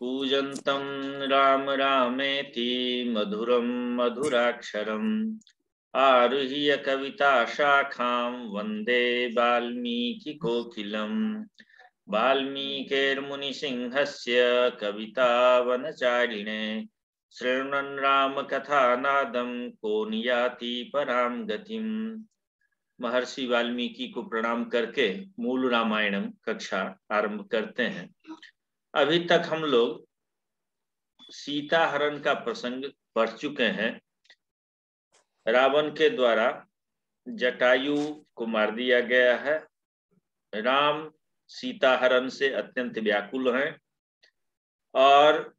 कूजन्तं राम रामेति मधुरं मधुराक्षरम् आरुह्य कविता शाखां वन्दे वाल्मीकिकोकिलम् वाल्मीकिर्मुनिसिंहस्य कवितावनचारिणे शृण्वन् रामकथानादं को नियाति परां गतिम्। महर्षि वाल्मीकि को प्रणाम करके मूल रामायणम कक्षा आरंभ करते हैं। अभी तक हम लोग सीता हरण का प्रसंग पढ़ चुके हैं। रावण के द्वारा जटायु को मार दिया गया है। राम सीता हरण से अत्यंत व्याकुल हैं और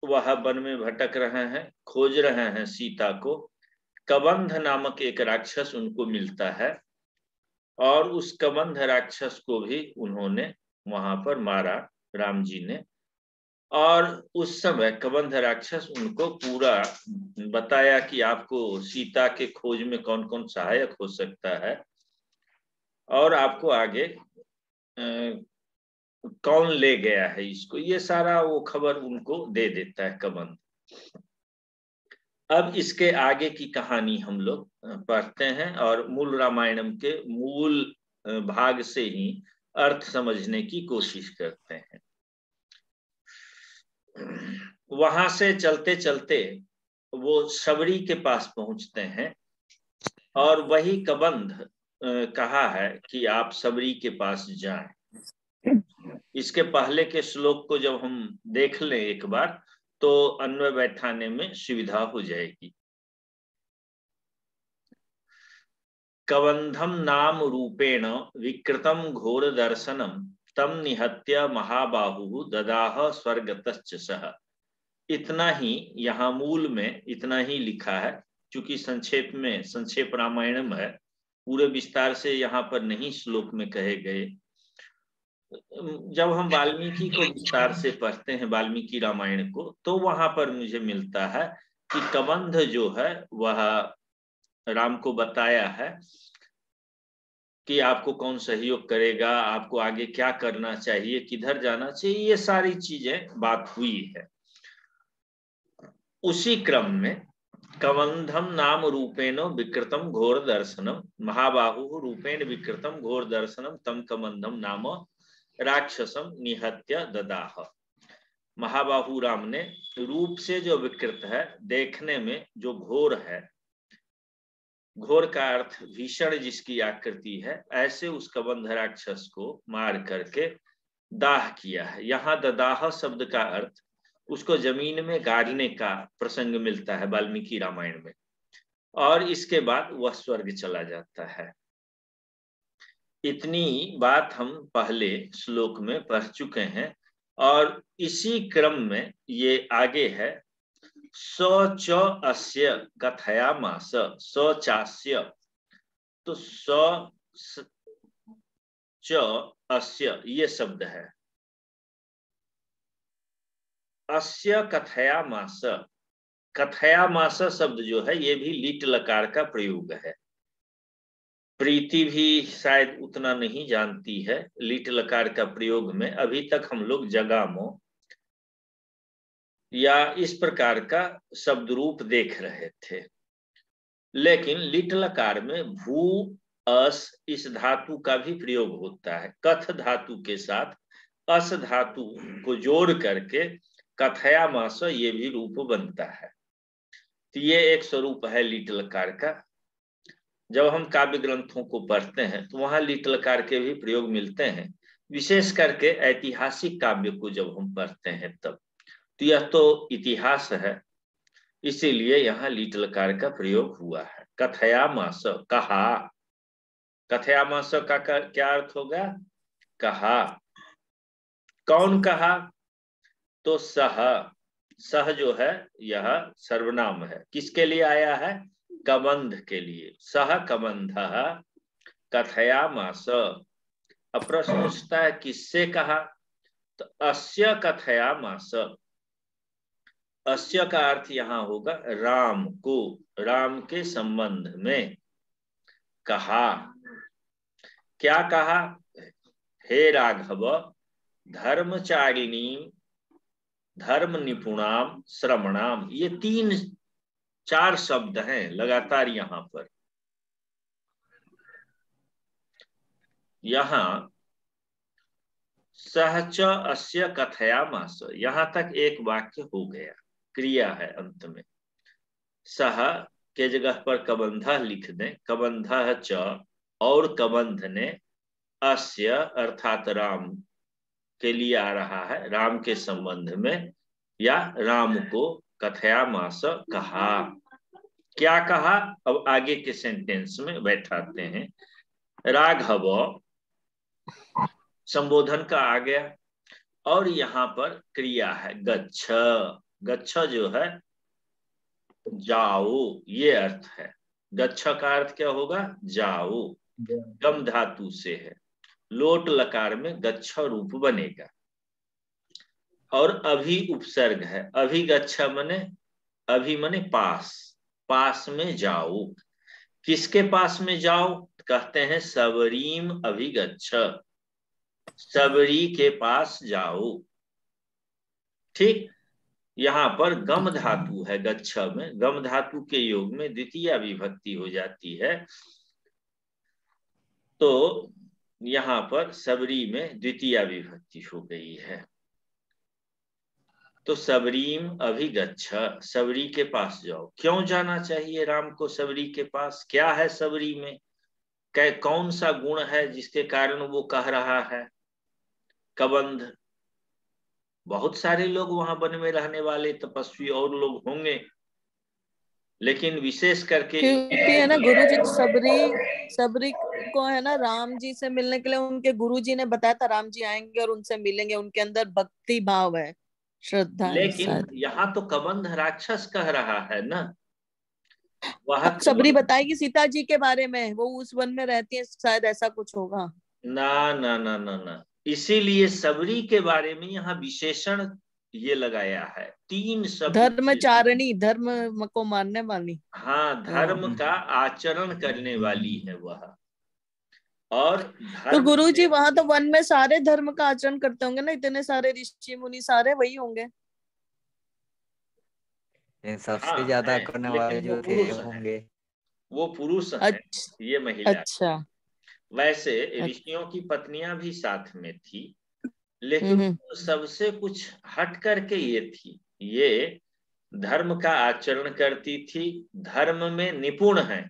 वह वन में भटक रहे हैं, खोज रहे हैं सीता को। कबंध नामक एक राक्षस उनको मिलता है और उस कबंध राक्षस को भी उन्होंने वहां पर मारा, राम जी ने। और उस समय कबंध राक्षस उनको पूरा बताया कि आपको सीता के खोज में कौन कौन सहायक हो सकता है और आपको आगे कौन ले गया है इसको, ये सारा वो खबर उनको दे देता है कबंध। अब इसके आगे की कहानी हम लोग पढ़ते हैं और मूल रामायणम के मूल भाग से ही अर्थ समझने की कोशिश करते हैं। वहां से चलते चलते वो शबरी के पास पहुंचते हैं और वही कबंध कहा है कि आप शबरी के पास जाएं। इसके पहले के श्लोक को जब हम देख लें एक बार तो अन्वय बैठाने में सुविधा हो जाएगी। कबंधम नाम रूपेण विकृतम घोर दर्शनम तम निहत्य महाबाहु ददाह स्वर्गतश्च सह। इतना ही यहाँ मूल में इतना ही लिखा है, क्योंकि संक्षेप में संक्षेप रामायणम है, पूरे विस्तार से यहाँ पर नहीं श्लोक में कहे गए। जब हम वाल्मीकि को विस्तार से पढ़ते हैं, वाल्मीकि रामायण को, तो वहां पर मुझे मिलता है कि कबंध जो है वह राम को बताया है कि आपको कौन सहयोग करेगा, आपको आगे क्या करना चाहिए, किधर जाना चाहिए, ये सारी चीजें बात हुई है। उसी क्रम में कबंधम नाम रूपेण विकृतम घोर दर्शनम महाबाहु रूपेण विकृतम घोर दर्शनम तम कबंधम नाम राक्षसम निहत्य ददाह। महाबाहु राम ने रूप से जो विकृत है, देखने में जो घोर है, घोर का अर्थ भीषण जिसकी आकृति है, ऐसे उस कबंध राक्षस को मार करके दाह किया है। यहाँ ददाह शब्द का अर्थ उसको जमीन में गाड़ने का प्रसंग मिलता है वाल्मीकि रामायण में, और इसके बाद वह स्वर्ग चला जाता है। इतनी बात हम पहले श्लोक में पढ़ चुके हैं और इसी क्रम में ये आगे है। स च अस्य कथयामास स चास्य, तो स च अस्य ये शब्द है। अस्य कथयामास, कथयामास शब्द जो है ये भी लीट लकार का प्रयोग है। प्रीति भी शायद उतना नहीं जानती है लीट लकार का प्रयोग में। अभी तक हम लोग जगामो या इस प्रकार का शब्द रूप देख रहे थे, लेकिन लीट लकार में भू अस इस धातु का भी प्रयोग होता है। कथ धातु के साथ अस धातु को जोड़ करके कथयामास ये भी रूप बनता है। तो ये एक स्वरूप है लीट लकार का। जब हम काव्य ग्रंथों को पढ़ते हैं तो वहां लीट लकार के भी प्रयोग मिलते हैं, विशेष करके ऐतिहासिक काव्य को जब हम पढ़ते हैं तब। तो यह तो इतिहास है, इसीलिए यहाँ लीट लकार का प्रयोग हुआ है। कथयामास कहा, कथयामास का क्या अर्थ होगा? कहा। कौन कहा? तो सह, सह जो है यह सर्वनाम है। किसके लिए आया है? कबंध के लिए। सह कबंध कथयामास। अब प्रश्न उठता है किससे कहा? तो अस्य कथयामास, अस्य का अर्थ यहां होगा राम को, राम के संबंध में कहा। क्या कहा? हे राघव धर्मचारिणी धर्म निपुणाम श्रमणाम, ये 3-4 शब्द हैं लगातार यहां पर। यहां सहच अस्य कथयामास, यहां तक एक वाक्य हो गया, क्रिया है अंत में। सह के जगह पर कबंध लिख दें, कबंध च, और कबंध ने अस्य अर्थात राम के लिए आ रहा है, राम के संबंध में, या राम को कथयामास कहा। क्या कहा, अब आगे के सेंटेंस में बैठाते हैं। राघव संबोधन का आ गया, और यहां पर क्रिया है गच्छ। गच्छ जो है जाओ, ये अर्थ है। गच्छ का अर्थ क्या होगा, जाओ, गम धातु से है, लोट लकार में गच्छ रूप बनेगा। और अभी उपसर्ग है, अभिगच्छ मने, अभी मने पास, पास में जाओ। किसके पास में जाओ, कहते हैं सबरीम अभिगच्छ, सबरी के पास जाओ। ठीक, यहाँ पर गम धातु है गच्छ में, गम धातु के योग में द्वितीय विभक्ति हो जाती है, तो यहाँ पर सबरी में द्वितीय विभक्ति हो गई है। तो सबरीम अभिगच्छ, सबरी के पास जाओ। क्यों जाना चाहिए राम को सबरी के पास, क्या है सबरी में, कौन सा गुण है जिसके कारण वो कह रहा है। कबंध, बहुत सारे लोग वहां वन में रहने वाले तपस्वी और लोग होंगे, लेकिन विशेष करके क्योंकि है ना गुरु जी, सबरी सबरी को है ना राम जी से मिलने के लिए उनके गुरु जी ने बताया था राम जी आएंगे और उनसे मिलेंगे, उनके अंदर भक्ति भाव है, श्रद्धा है लेकिन शायद। यहाँ तो कबंध राक्षस कह रहा है ना, वह अब सबरी बताएगी सीता जी के बारे में, वो उस वन में रहती है, शायद ऐसा कुछ होगा। ना ना ना ना ना, इसीलिए सबरी के बारे में यहाँ विशेषण ये लगाया है, 3 शब्द विशेषण। धर्मचारिणी, धर्म को मानने वाली। हाँ, धर्म का आचरण करने वाली है वह, और तो धर्म गुरु जी से, वहां तो वन में सारे धर्म का आचरण करते होंगे ना, इतने सारे ऋषि मुनि सारे वही होंगे। सबसे हाँ ज्यादा है, करने वाले लेकिन वो जो थे पुरुष है, होंगे। वो पुरुष है, अच्छा ये महिला। अच्छा। वैसे अच्छा। ऋषियों की पत्नियां भी साथ में थी, लेकिन हम्म। सबसे कुछ हट करके ये थी, ये धर्म का आचरण करती थी, धर्म में निपुण है,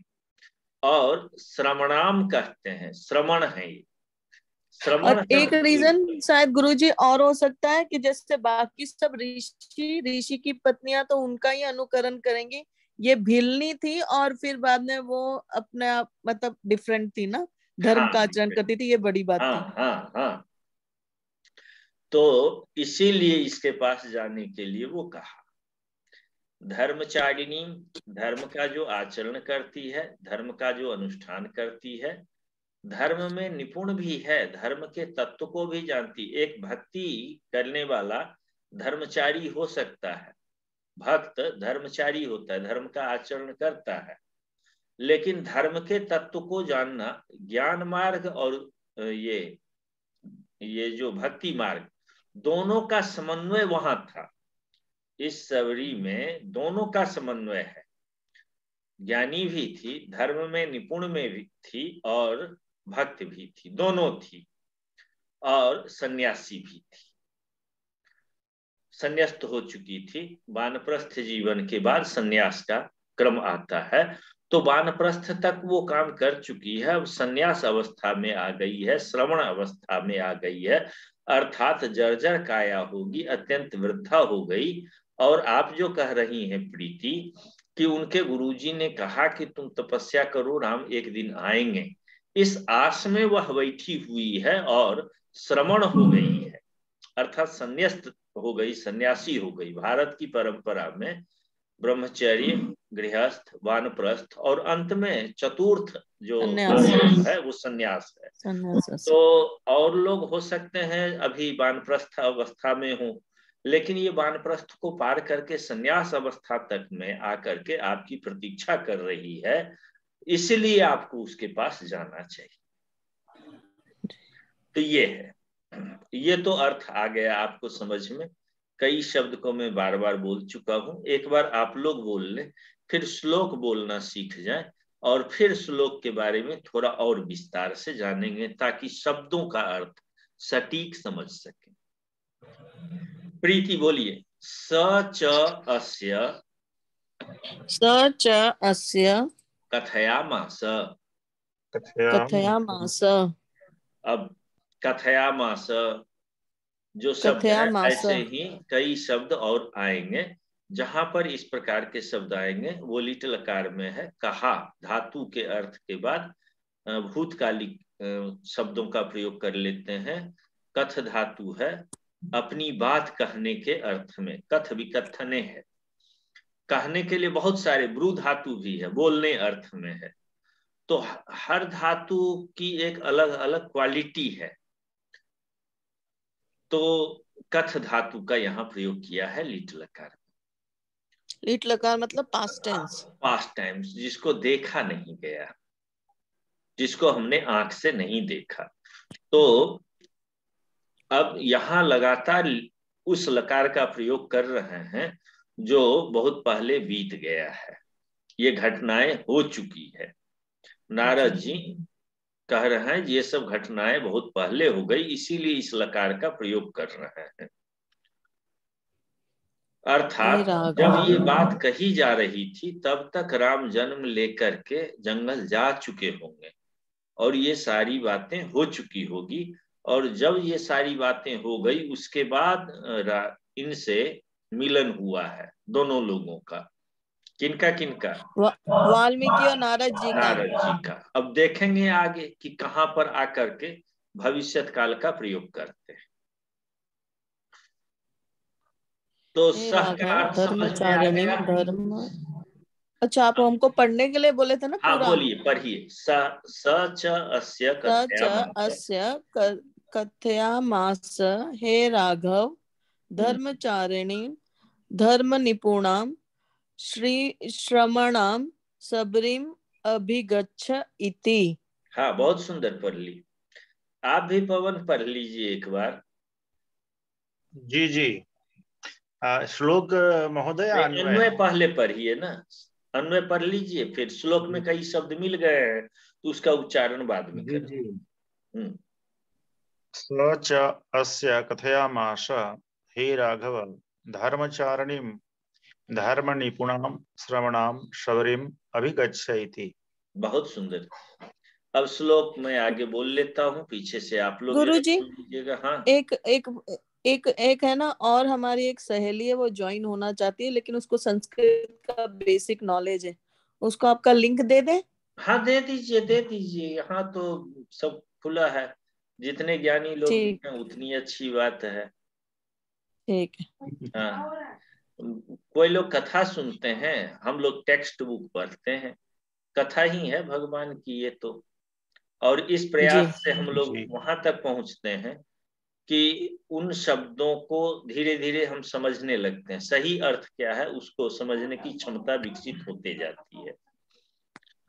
और श्रमणाम कहते हैं, श्रमण है ये, और श्रमण एक शब्द प्रयोग रीजन करते शायद गुरुजी और हो सकता है कि जैसे बाकी सब ऋषि ऋषि की पत्नियां तो उनका ही अनुकरण करेंगी, ये भिलनी थी और फिर बाद में वो अपने आप मतलब डिफरेंट थी ना, हैं। धर्म हाँ का आचरण करती थी, ये बड़ी बात हाँ थी। हाँ हाँ, तो इसीलिए इसके पास जाने के लिए वो कहा। धर्मचारिणी, धर्म का जो आचरण करती है, धर्म का जो अनुष्ठान करती है, धर्म में निपुण भी है, धर्म के तत्व को भी जानती। एक भक्ति करने वाला धर्मचारी हो सकता है, भक्त धर्मचारी होता है, धर्म का आचरण करता है, लेकिन धर्म के तत्व को जानना, ज्ञान मार्ग और ये जो भक्ति मार्ग, दोनों का समन्वय वहां था। इस सबरी में दोनों का समन्वय है, ज्ञानी भी थी, धर्म में निपुण में भी थी, और भक्त भी थी, दोनों थी, और सन्यासी भी थी, संन्यास्त हो चुकी थी। वानप्रस्थ जीवन के बाद सन्यास का क्रम आता है, तो वानप्रस्थ तक वो काम कर चुकी है, अब सन्यास अवस्था में आ गई है, श्रवण अवस्था में आ गई है, अर्थात जर्जर काया होगी, अत्यंत वृद्धा हो गई। और आप जो कह रही हैं प्रीति कि उनके गुरुजी ने कहा कि तुम तपस्या करो, राम एक दिन आएंगे, इस आस में वह बैठी हुई है और श्रमण हो गई है, अर्थात संन्यास्त हो गई, सन्यासी हो गई। भारत की परंपरा में ब्रह्मचर्य, गृहस्थ, वानप्रस्थ और अंत में चतुर्थ जो सन्यास, है वो सन्यास है। सन्यास। तो और लोग हो सकते हैं अभी वानप्रस्थ अवस्था में हो, लेकिन ये वानप्रस्थ को पार करके सन्यास अवस्था तक में आकर के आपकी प्रतीक्षा कर रही है, इसलिए आपको उसके पास जाना चाहिए। तो ये है, ये तो अर्थ आ गया आपको समझ में कई शब्द को मैं बार बार बोल चुका हूं, एक बार आप लोग बोल लें, फिर श्लोक बोलना सीख जाएं और फिर श्लोक के बारे में थोड़ा और विस्तार से जानेंगे ताकि शब्दों का अर्थ सटीक समझ सके। प्रीति बोलिए। स च अस्य स च अस्य कथयामास। कथयामास। अब कथयामास जो शब्द है, कथयामास। ऐसे ही कई शब्द और आएंगे। जहां पर इस प्रकार के शब्द आएंगे वो लिटिल आकार में है। कहा धातु के अर्थ के बाद भूतकालिक शब्दों का प्रयोग कर लेते हैं। कथ धातु है, अपनी बात कहने के अर्थ में। कथ विकथने है, कहने के लिए बहुत सारे। ब्रू धातु भी है, बोलने अर्थ में है। तो हर धातु की एक अलग अलग क्वालिटी है। तो कथ धातु का यहाँ प्रयोग किया है लिट लकार। लिट लकार मतलब पास्ट टेंस। पास्ट टाइम्स, जिसको देखा नहीं गया, जिसको हमने आंख से नहीं देखा। तो अब यहाँ लगातार उस लकार का प्रयोग कर रहे हैं जो बहुत पहले बीत गया है। ये घटनाएं हो चुकी है। नारद जी कह रहे हैं ये सब घटनाएं बहुत पहले हो गई, इसीलिए इस लकार का प्रयोग कर रहे हैं। अर्थात जब ये बात कही जा रही थी तब तक राम जन्म लेकर के जंगल जा चुके होंगे और ये सारी बातें हो चुकी होगी। और जब ये सारी बातें हो गई उसके बाद इनसे मिलन हुआ है दोनों लोगों का। किनका किनका? वाल्मीकि और नारद जी का। नारद जी का। अब देखेंगे आगे कि कहां पर आकर के भविष्यत काल का प्रयोग करते हैं। तो सह का अर्थ समझ में आ धर्मचारिणी गया? धर्म। अच्छा, आप हमको पढ़ने के लिए बोले थे ना हाँ पूरा। बोलिए, पढ़िए। स च अस्य स च कथयामास। अस्य कथयामास हे राघव धर्मचारिणी धर्म निपुणाम श्री श्रमणाम सबरीम अभिगच्छ इति। हाँ बहुत सुंदर पढ़ ली। आप भी पवन पढ़ लीजिए एक बार। जी जी। श्लोक महोदय अन्वय पहले पढ़िए ना, अन्वय पढ़ लीजिए, फिर श्लोक में कई शब्द मिल गए हैं तो उसका उच्चारण बाद में करें। स च अस्य कथयामास हे राघव धर्मचारिणीं धर्म निपुणां श्रवणां शबरीम अभिगच्छ इति। बहुत सुंदर। अब श्लोक में आगे बोल लेता हूँ, पीछे से आप लोग गुरुजी लीजिएगा। हाँ एक एक एक एक है ना, और हमारी एक सहेली है वो ज्वाइन होना चाहती है लेकिन उसको संस्कृत का बेसिक नॉलेज है, उसको आपका लिंक दे दे। हाँ दे दीजिए, दे दीजिए। यहाँ तो सब खुला है, जितने ज्ञानी लोग हैं उतनी अच्छी बात है। ठीक है। हाँ, कोई लोग कथा सुनते हैं, हम लोग टेक्स्ट बुक पढ़ते हैं। कथा ही है भगवान की ये तो। और इस प्रयास से हम लोग वहां तक पहुंचते हैं कि उन शब्दों को धीरे धीरे हम समझने लगते हैं। सही अर्थ क्या है उसको समझने की क्षमता विकसित होते जाती है।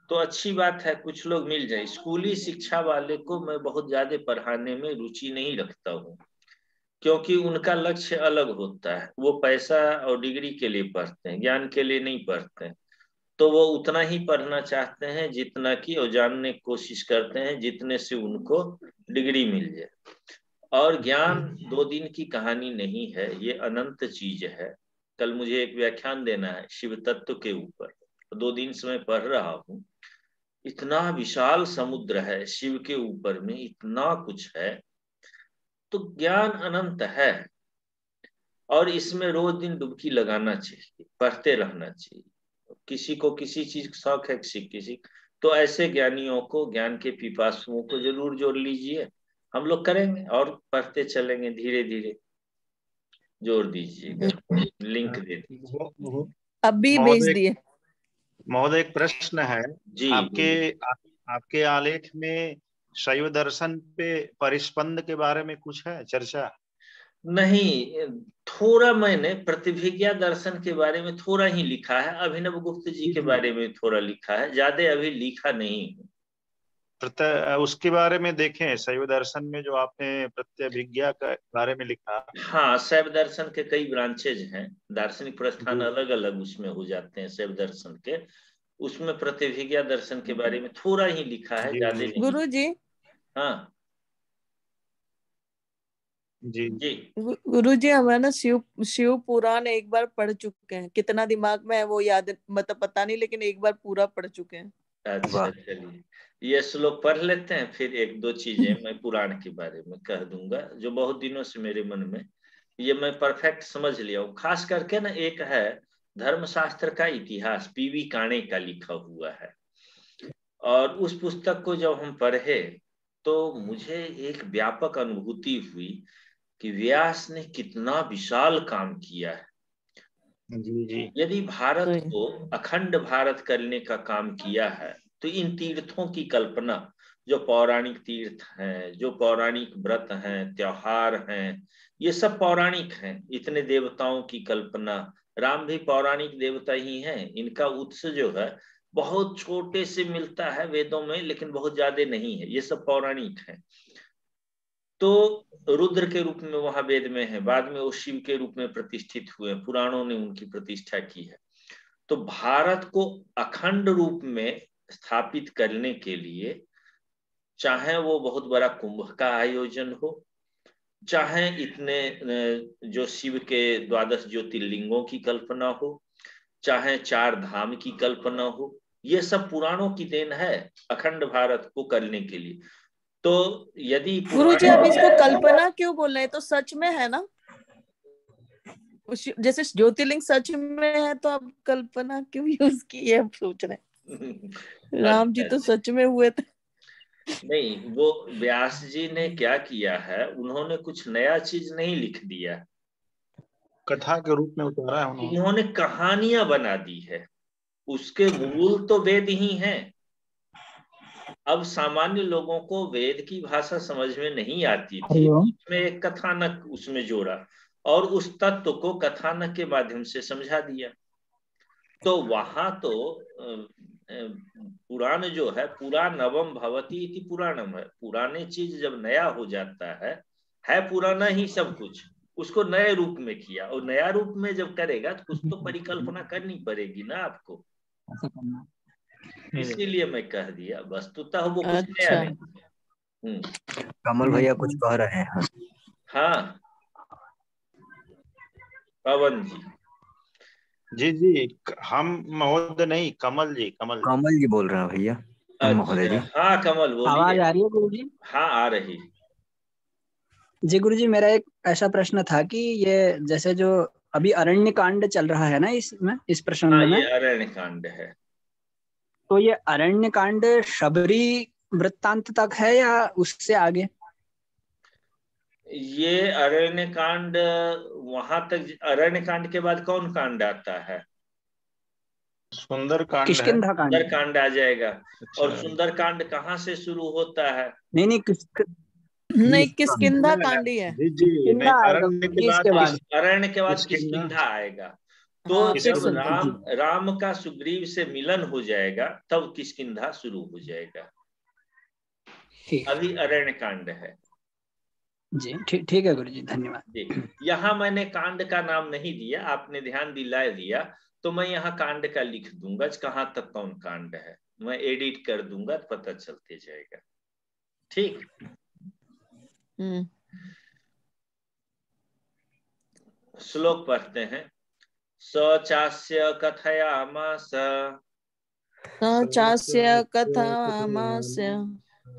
तो अच्छी बात है, कुछ लोग मिल जाए। स्कूली शिक्षा वाले को मैं बहुत ज्यादा पढ़ाने में रुचि नहीं रखता हूँ, क्योंकि उनका लक्ष्य अलग होता है। वो पैसा और डिग्री के लिए पढ़ते हैं, ज्ञान के लिए नहीं पढ़ते हैं। तो वो उतना ही पढ़ना चाहते हैं जितना कि वो जानने की कोशिश करते हैं जितने से उनको डिग्री मिल जाए। और ज्ञान 2 दिन की कहानी नहीं है, ये अनंत चीज है। कल मुझे एक व्याख्यान देना है शिव तत्व के ऊपर, तो 2 दिन से मैं पढ़ रहा हूँ। इतना विशाल समुद्र है शिव के ऊपर में, इतना कुछ है। तो ज्ञान अनंत है और इसमें रोज दिन डुबकी लगाना चाहिए, पढ़ते रहना चाहिए। किसी को किसी चीज का शौक है, किसी तो ऐसे ज्ञानियों को, ज्ञान के पिपासुओं को जरूर जोड़ लीजिए। हम लोग करेंगे और पढ़ते चलेंगे धीरे धीरे। जोड़ दीजिएगा, लिंक दे दीजिए। अभी भेज दिए। महोदय एक प्रश्न है जी। आपके आलेख में शैव दर्शन पे परिस्पंद के बारे में कुछ है चर्चा? नहीं, थोड़ा मैंने प्रतिभिज्ञा दर्शन के बारे में थोड़ा ही लिखा है। अभिनव गुप्त जी के बारे में थोड़ा लिखा है, ज्यादा अभी लिखा नहीं हूँ। उसके बारे में देखें, शैव दर्शन में जो आपने प्रत्यभिज्ञा के बारे में लिखा। हाँ, शैव दर्शन के कई ब्रांचेज हैं, दार्शनिक प्रस्थान जी अलग अलग उसमें हो जाते हैं शैव दर्शन के। उसमें प्रतिभिज्ञा दर्शन के बारे में थोड़ा ही लिखा है, जी ज्यादा जी नहीं। गुरु जी, हाँ जी जी। गुरु जी हमारा ना शिव शिव पुराण एक बार पढ़ चुके हैं, कितना दिमाग में है वो याद मतलब पता नहीं, लेकिन एक बार पूरा पढ़ चुके हैं। अच्छा चलिए, ये श्लोक पढ़ लेते हैं, फिर एक दो चीजें मैं पुराण के बारे में कह दूंगा जो बहुत दिनों से मेरे मन में, ये मैं परफेक्ट समझ लिया हूँ। खास करके ना एक है धर्मशास्त्र का इतिहास, पीवी काणे का लिखा हुआ है, और उस पुस्तक को जब हम पढ़े तो मुझे एक व्यापक अनुभूति हुई कि व्यास ने कितना विशाल काम किया है। जी जी यदि भारत तो को अखंड भारत करने का काम किया है तो इन तीर्थों की कल्पना, जो पौराणिक तीर्थ हैं, जो पौराणिक व्रत हैं, त्योहार हैं, ये सब पौराणिक हैं। इतने देवताओं की कल्पना, राम भी पौराणिक देवता ही हैं। इनका उत्स जो है बहुत छोटे से मिलता है वेदों में, लेकिन बहुत ज्यादा नहीं है, ये सब पौराणिक है। तो रुद्र के रूप में वहां वेद में है, बाद में वो शिव के रूप में प्रतिष्ठित हुए, पुराणों ने उनकी प्रतिष्ठा की है। तो भारत को अखंड रूप में स्थापित करने के लिए, चाहे वो बहुत बड़ा कुंभ का आयोजन हो, चाहे इतने जो शिव के 12 ज्योतिर्लिंगों की कल्पना हो, चाहे 4 धाम की कल्पना हो, ये सब पुराणों की देन है अखंड भारत को करने के लिए। तो यदि गुरु जी पुराण, अब इसको कल्पना क्यों बोल रहे हैं, तो सच में है ना? जैसे ज्योतिर्लिंग सच में है तो अब कल्पना क्यों यूज की है, अब सोच रहे हैं। राम जी अच्छा तो सच में हुए थे। नहीं, वो व्यास जी ने क्या किया है, उन्होंने कुछ नया चीज नहीं लिख दिया, कथा के रूप में उतारा है उन्होंने। उन्होंने कहानियां बना दी है। उसके मूल तो वेद ही हैं। अब सामान्य लोगों को वेद की भाषा समझ में नहीं आती थी, हरिओम। उसमें एक कथानक उसमें जोड़ा और उस तत्व को कथानक के माध्यम से समझा दिया। तो वहां तो पुराण जो है, पुरा नवम भवती इति पुराणम है। पुराने चीज जब नया हो जाता है पुराना ही सब कुछ, उसको नए रूप में किया, और नया रूप में जब करेगा तो कुछ तो परिकल्पना करनी पड़ेगी ना आपको। ऐसा करना। इसीलिए मैं कह दिया, वस्तुतः वो कुछ नया अच्छा, नहीं। कमल भैया कुछ कह रहे हैं। हाँ पवन जी। जी जी, हम महोदय नहीं, कमल जी, कमल जी। कमल जी बोल रहे हैं भैया, महोदय जी। अच्छा हाँ कमल आवाज बोलिए। आ रही है गुरु जी? हाँ आ रही। जी गुरु जी, मेरा एक ऐसा प्रश्न था कि ये जैसे जो अभी अरण्य कांड चल रहा है ना इसमें, इस प्रसंग हाँ में, ये अरण्य कांड है। तो ये अरण्य कांड शबरी वृत्तांत तक है या उससे आगे? ये अरण्य कांड वहां तक, अरण्य कांड के बाद कौन कांड आता है? सुंदर कांड है। किष्किंधा कांड। सुंदर कांड आ जाएगा। अच्छा। और सुंदर कांड कहाँ से शुरू होता है? नहीं, नहीं किष्किंधा नहीं, कांड ही है। जी जी, नहीं, किष्किंधा आएगा अरण्य के ये बाद इसके बाद। अरण्य के बाद किष्किंधा। किष्किंधा आएगा। तो हाँ फिर जब किष्किंधा। सुनते राम राम का सुग्रीव से मिलन हो जाएगा तब किष्किंधा शुरू हो जाएगा। ठीक अभी अरण्य कांड है जी, ठीक है गुरु जी, धन्यवाद। जी। यहाँ मैंने कांड का नाम नहीं दिया, आपने ध्यान दिला दिया, तो मैं यहाँ कांड का लिख दूंगा कहाँ तक कौन कांड है, मैं एडिट कर दूंगा तो पता चलते जाएगा। ठीक। श्लोक पढ़ते हैं। सचास्य कथयामास, चास्य कथामास्य,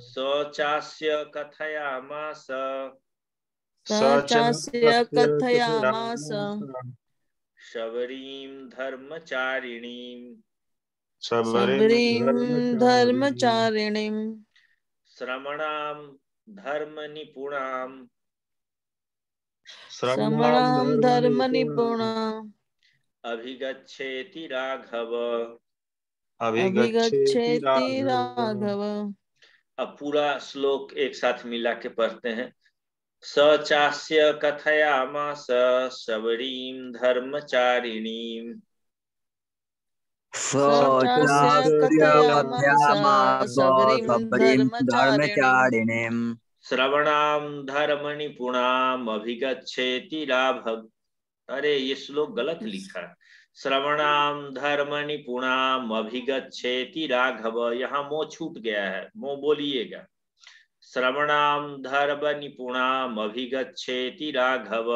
सचास्य कथयामास, चास्य कथयामास, शबरीं धर्मचारिणीं, सबरीं धर्मचारिणीं, श्रमणां धर्मनिपुणां, श्रमणां धर्मनिपुणां, अभिगच्छेति राघव। अभिगच्छेति राघव। अब पूरा श्लोक एक साथ मिला के पढ़ते हैं। सचास्य कथयामास शबरीं धर्मचारिणीं, धर्मचारिणीम् श्रवणाम धर्म निपुणाम अभिगच्छेति राघव। अरे ये श्लोक गलत लिखा है। श्रवणाम धर्म निपुणाम अभिगच्छेति राघव, यहाँ मो छूट गया है, मो बोलिएगा। श्रवणाम धर्म निपुणाम अभिगच्छेति राघव।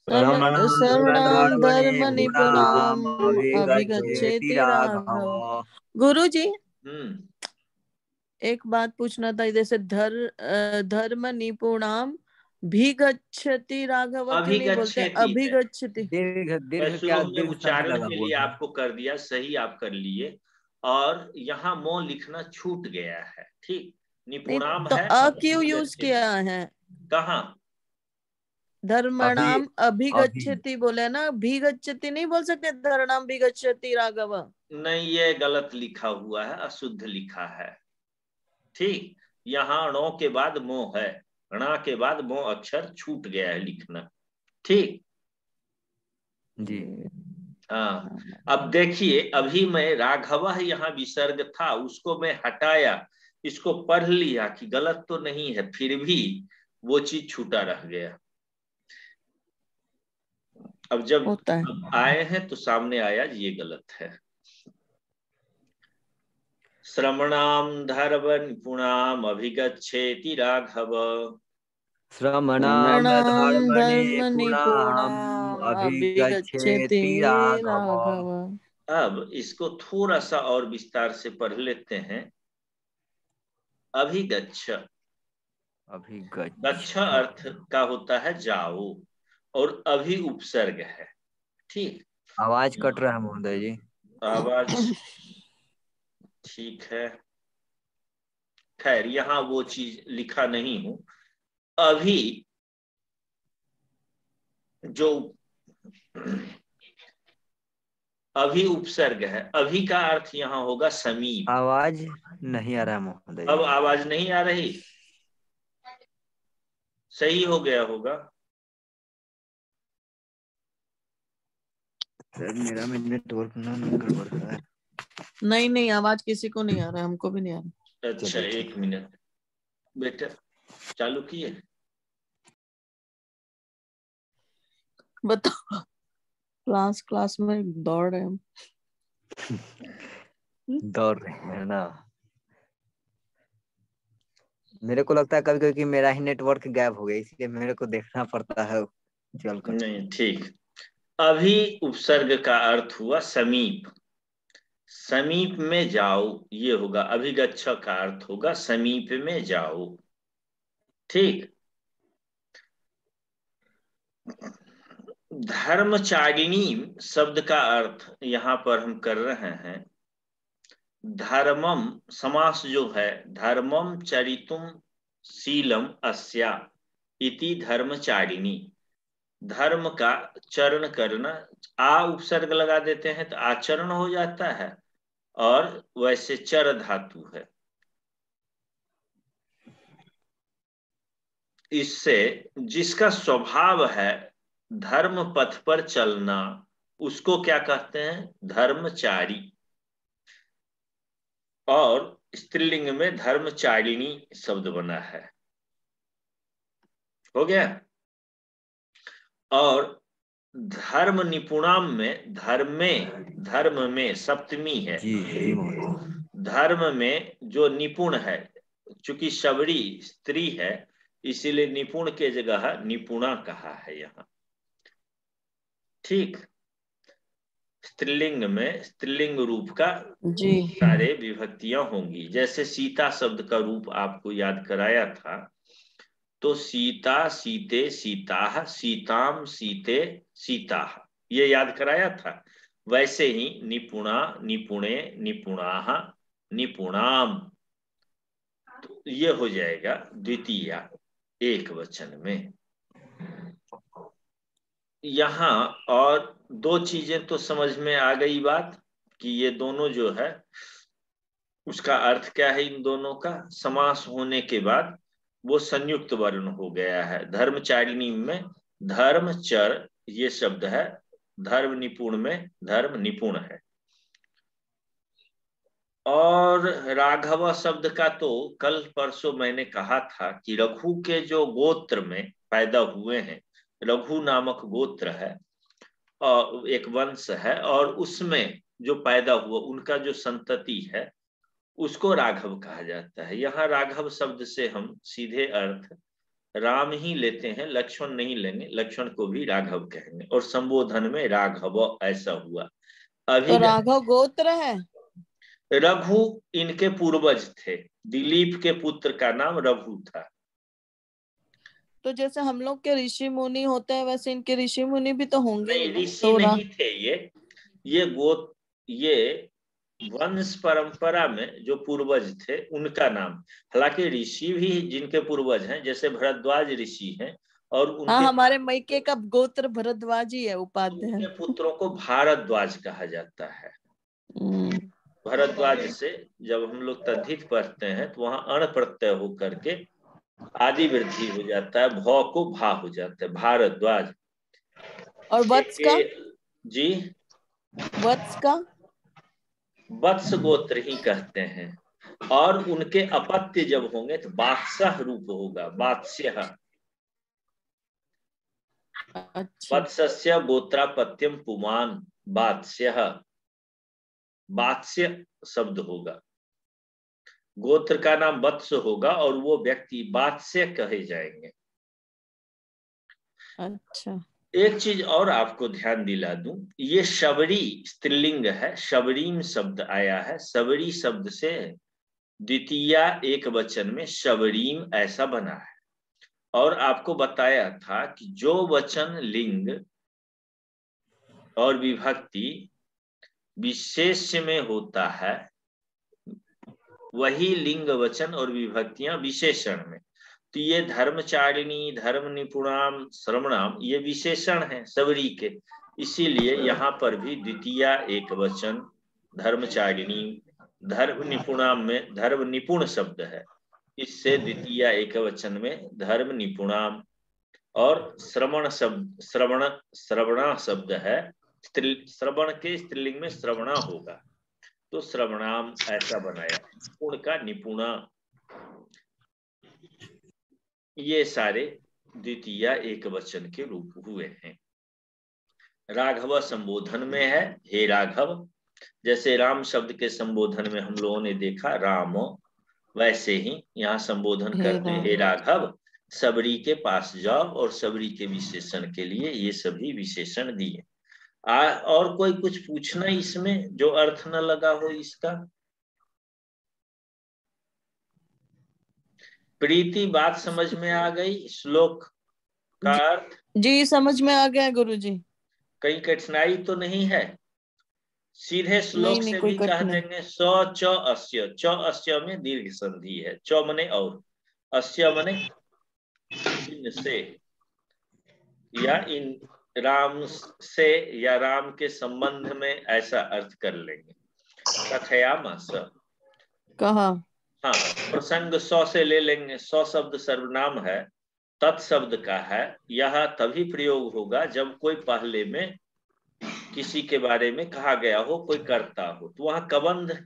श्रवणाम धर्म निपुणाम अभिगच्छेति राघव। गुरुजी एक बात पूछना था, जैसे धर्म निपुणाम भिगच्छति राघव क्यों नहीं बोलते अभिगच्छति? उच्चारण के लिए आपको कर दिया, सही आप कर लिए, और यहाँ मो लिखना छूट गया है। ठीक, निपुणाम तो है, क्यों यूज किया है? कहाँ? धर्मणाम अभिगच्छति बोले ना, भिगच्छति नहीं बोल सकते धर्मणाम भिगच्छति राघव? नहीं, ये गलत लिखा हुआ है, अशुद्ध लिखा है। ठीक, यहाँ णो के बाद मो है, णा के बाद मो अक्षर छूट गया है लिखना। ठीक जी हाँ। अब देखिए, अभी मैं राघव यहाँ विसर्ग था, उसको मैं हटाया, इसको पढ़ लिया कि गलत तो नहीं है, फिर भी वो चीज छूटा रह गया। अब जब आए हैं तो सामने आया ये गलत है। श्रमणाम धर्म निपुणाम अभिगच्छेति राघव। श्रमणाम धर्म निपुणाम अभिगच्छेति राघव। अब इसको थोड़ा सा और विस्तार से पढ़ लेते हैं। अभिगच्छ, गच्छ अर्थ का होता है जाओ, और अभी उपसर्ग है। ठीक, आवाज कट रहा है महोदय जी, आवाज ठीक है। खैर, यहाँ वो चीज लिखा नहीं हूं। अभी जो अभी उपसर्ग है, अभी का अर्थ यहाँ होगा समीप। आवाज नहीं आ रहा है महोदय। अब आवाज नहीं आ रही, सही हो गया होगा। सर मेरा में नेटवर्क ना गड़बड़ है। नहीं, आवाज किसी को नहीं आ रहा, हमको भी नहीं आ रहा। अच्छा, एक मिनट बेटा, चालू किए? बताओ, क्लास में दौड़ रहे हम। दौड़ रहे हैं ना। मेरे को लगता है कभी कभी कि मेरा ही नेटवर्क गायब हो गया, इसलिए मेरे को देखना पड़ता है चलकर। नहीं, ठीक। अभी उपसर्ग का अर्थ हुआ समीप, समीप में जाओ, ये होगा। अभिगच्छ का अर्थ होगा समीप में जाओ। ठीक, धर्मचारिणी शब्द का अर्थ यहाँ पर हम कर रहे हैं धर्मम, समास जो है, धर्मम चरितुम शीलम अस्या इति धर्मचारिणी। धर्म का चरण करना, आ उपसर्ग लगा देते हैं तो आचरण हो जाता है, और वैसे चर धातु है। इससे जिसका स्वभाव है धर्म पथ पर चलना, उसको क्या कहते हैं? धर्मचारी। और स्त्रीलिंग में धर्मचारिणी शब्द बना है। हो गया। और धर्म निपुणाम में धर्म में सप्तमी है। धर्म में जो निपुण है, चूंकि शबरी स्त्री है, इसीलिए निपुण के जगह निपुणा कहा है यहाँ। ठीक, स्त्रीलिंग में स्त्रीलिंग रूप का सारे विभक्तियां होंगी। जैसे सीता शब्द का रूप आपको याद कराया था, तो सीता सीते सीताः, सीताम सीते सीताः, ये याद कराया था। वैसे ही निपुणा निपुणे निपुणाः निपुणाम, तो ये हो जाएगा द्वितीया एक वचन में। यहाँ और दो चीजें तो समझ में आ गई बात, कि ये दोनों जो है उसका अर्थ क्या है। इन दोनों का समास होने के बाद वो संयुक्त वर्ण हो गया है। धर्मचारिणी में धर्मचर ये शब्द है, धर्म निपुण में धर्म निपुण है। और राघव शब्द का तो कल परसों मैंने कहा था कि रघु के जो गोत्र में पैदा हुए हैं, रघु नामक गोत्र है और एक वंश है, और उसमें जो पैदा हुआ उनका जो संतति है उसको राघव कहा जाता है। यहाँ राघव शब्द से हम सीधे अर्थ राम ही लेते हैं, लक्ष्मण नहीं लेंगे, लक्ष्मण को भी राघव कहेंगे और संबोधन में राघव ऐसा हुआ। अभी तो राघव गोत्र है? रघु इनके पूर्वज थे, दिलीप के पुत्र का नाम रघु था। तो जैसे हम लोग के ऋषि मुनि होते हैं वैसे इनके ऋषि मुनि भी तो होंगे ही नहीं, ना। ऋषि तो नहीं थे ये वंश परंपरा में जो पूर्वज थे उनका नाम। हालांकि ऋषि भी जिनके पूर्वज हैं, जैसे भरद्वाज ऋषि हैं, और हाँ, उनके हमारे मैके का गोत्र भरद्वाज ही है, उपाध्याय। उनके पुत्रों को भारद्वाज कहा जाता है। भरद्वाज से जब हम लोग तद्धित पढ़ते हैं तो वहां अण प्रत्यय होकर के आदि वृद्धि हो जाता है, भौ को भा हो जाता है, भारद्वाज। और वत्स का? जी, वत्स का वत्स गोत्र ही कहते हैं। और उनके अपत्य जब होंगे तो बादशाह रूप होगा, बादशाह। अच्छा। वत्सस्य गोत्रापत्यम पुमान, बादशाह, बादशाह शब्द होगा। गोत्र का नाम वत्स होगा और वो व्यक्ति बादशाह कहे जाएंगे। अच्छा। एक चीज और आपको ध्यान दिला दूं, ये शबरी स्त्रीलिंग है, शबरीम शब्द आया है, शबरी शब्द से द्वितीय एक वचन में शबरीम ऐसा बना है। और आपको बताया था कि जो वचन लिंग और विभक्ति विशेष में होता है वही लिंग वचन और विभक्तियां विशेषण में। तो ये धर्मचारिणी, धर्म निपुणाम, श्रवणाम, ये विशेषण है सबरी के। इसीलिए यहाँ पर भी द्वितीय एक वचन धर्मचारिणी, धर्म निपुणाम में धर्म निपुण शब्द है, इससे द्वितीय एक वचन में धर्म निपुणाम। और श्रवण शब्द, श्रवणा शब्द है, श्रवण के स्त्रीलिंग में श्रवणा होगा, तो श्रवणाम ऐसा बनाया, निपुण का निपुणा। ये सारे द्वितीय एक वचन के रूप हुए हैं। राघव संबोधन में है, हे राघव। जैसे राम शब्द के संबोधन में हम लोगों ने देखा राम, वैसे ही यहाँ संबोधन करते हैं, हे राघव, सबरी के पास जाओ। और सबरी के विशेषण के लिए ये सभी विशेषण दिए। और कोई कुछ पूछना इसमें जो अर्थ न लगा हो इसका? प्रीति, बात समझ में आ गई? श्लोक का अर्थ जी समझ में आ गया गुरुजी। कहीं कठिनाई तो नहीं है? सीधे श्लोक नहीं, से कोई भी कह कठिनाई। देंगे। स च अस्य, च अस्य में दीर्घ संधि है, च मने और, अस्य मने इनसे, या इन राम से या राम के संबंध में, ऐसा अर्थ कर लेंगे। कथयामास, कहा। हाँ, प्रसंग सौ से ले लेंगे। सौ शब्द सर्वनाम है, तत्शब्द का है। यह तभी प्रयोग होगा जब कोई पहले में किसी के बारे में कहा गया हो, कोई करता हो। तो वहां कबंध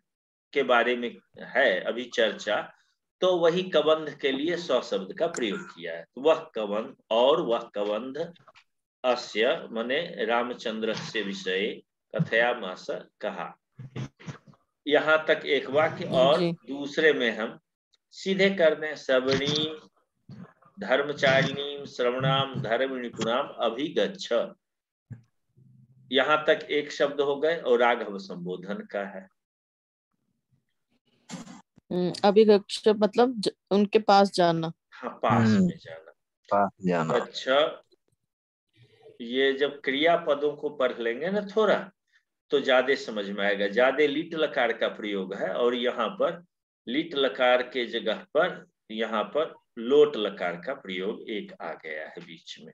के बारे में है अभी चर्चा, तो वही कबंध के लिए सौ शब्द का प्रयोग किया है। तो वह कबंध, और वह कबंध अस्य मने रामचंद्र से विषय कथयामास कहा। यहाँ तक एक वाक्य। और दूसरे में हम सीधे कर दें, सबरी धर्मचारिणी श्रवणाम धर्म निपुणाम अभिगच्छ। यहाँ तक एक शब्द हो गए और राघव संबोधन का है। अभिगच्छ मतलब उनके पास जाना। हाँ, पास में जाना, पास जाना। अच्छा, ये जब क्रिया पदों को पढ़ लेंगे ना थोड़ा, तो ज्यादा समझ में आएगा। ज्यादा लीट लकार का प्रयोग है, और यहाँ पर लीट लकार के जगह पर यहाँ पर लोट लकार का प्रयोग एक आ गया है बीच में।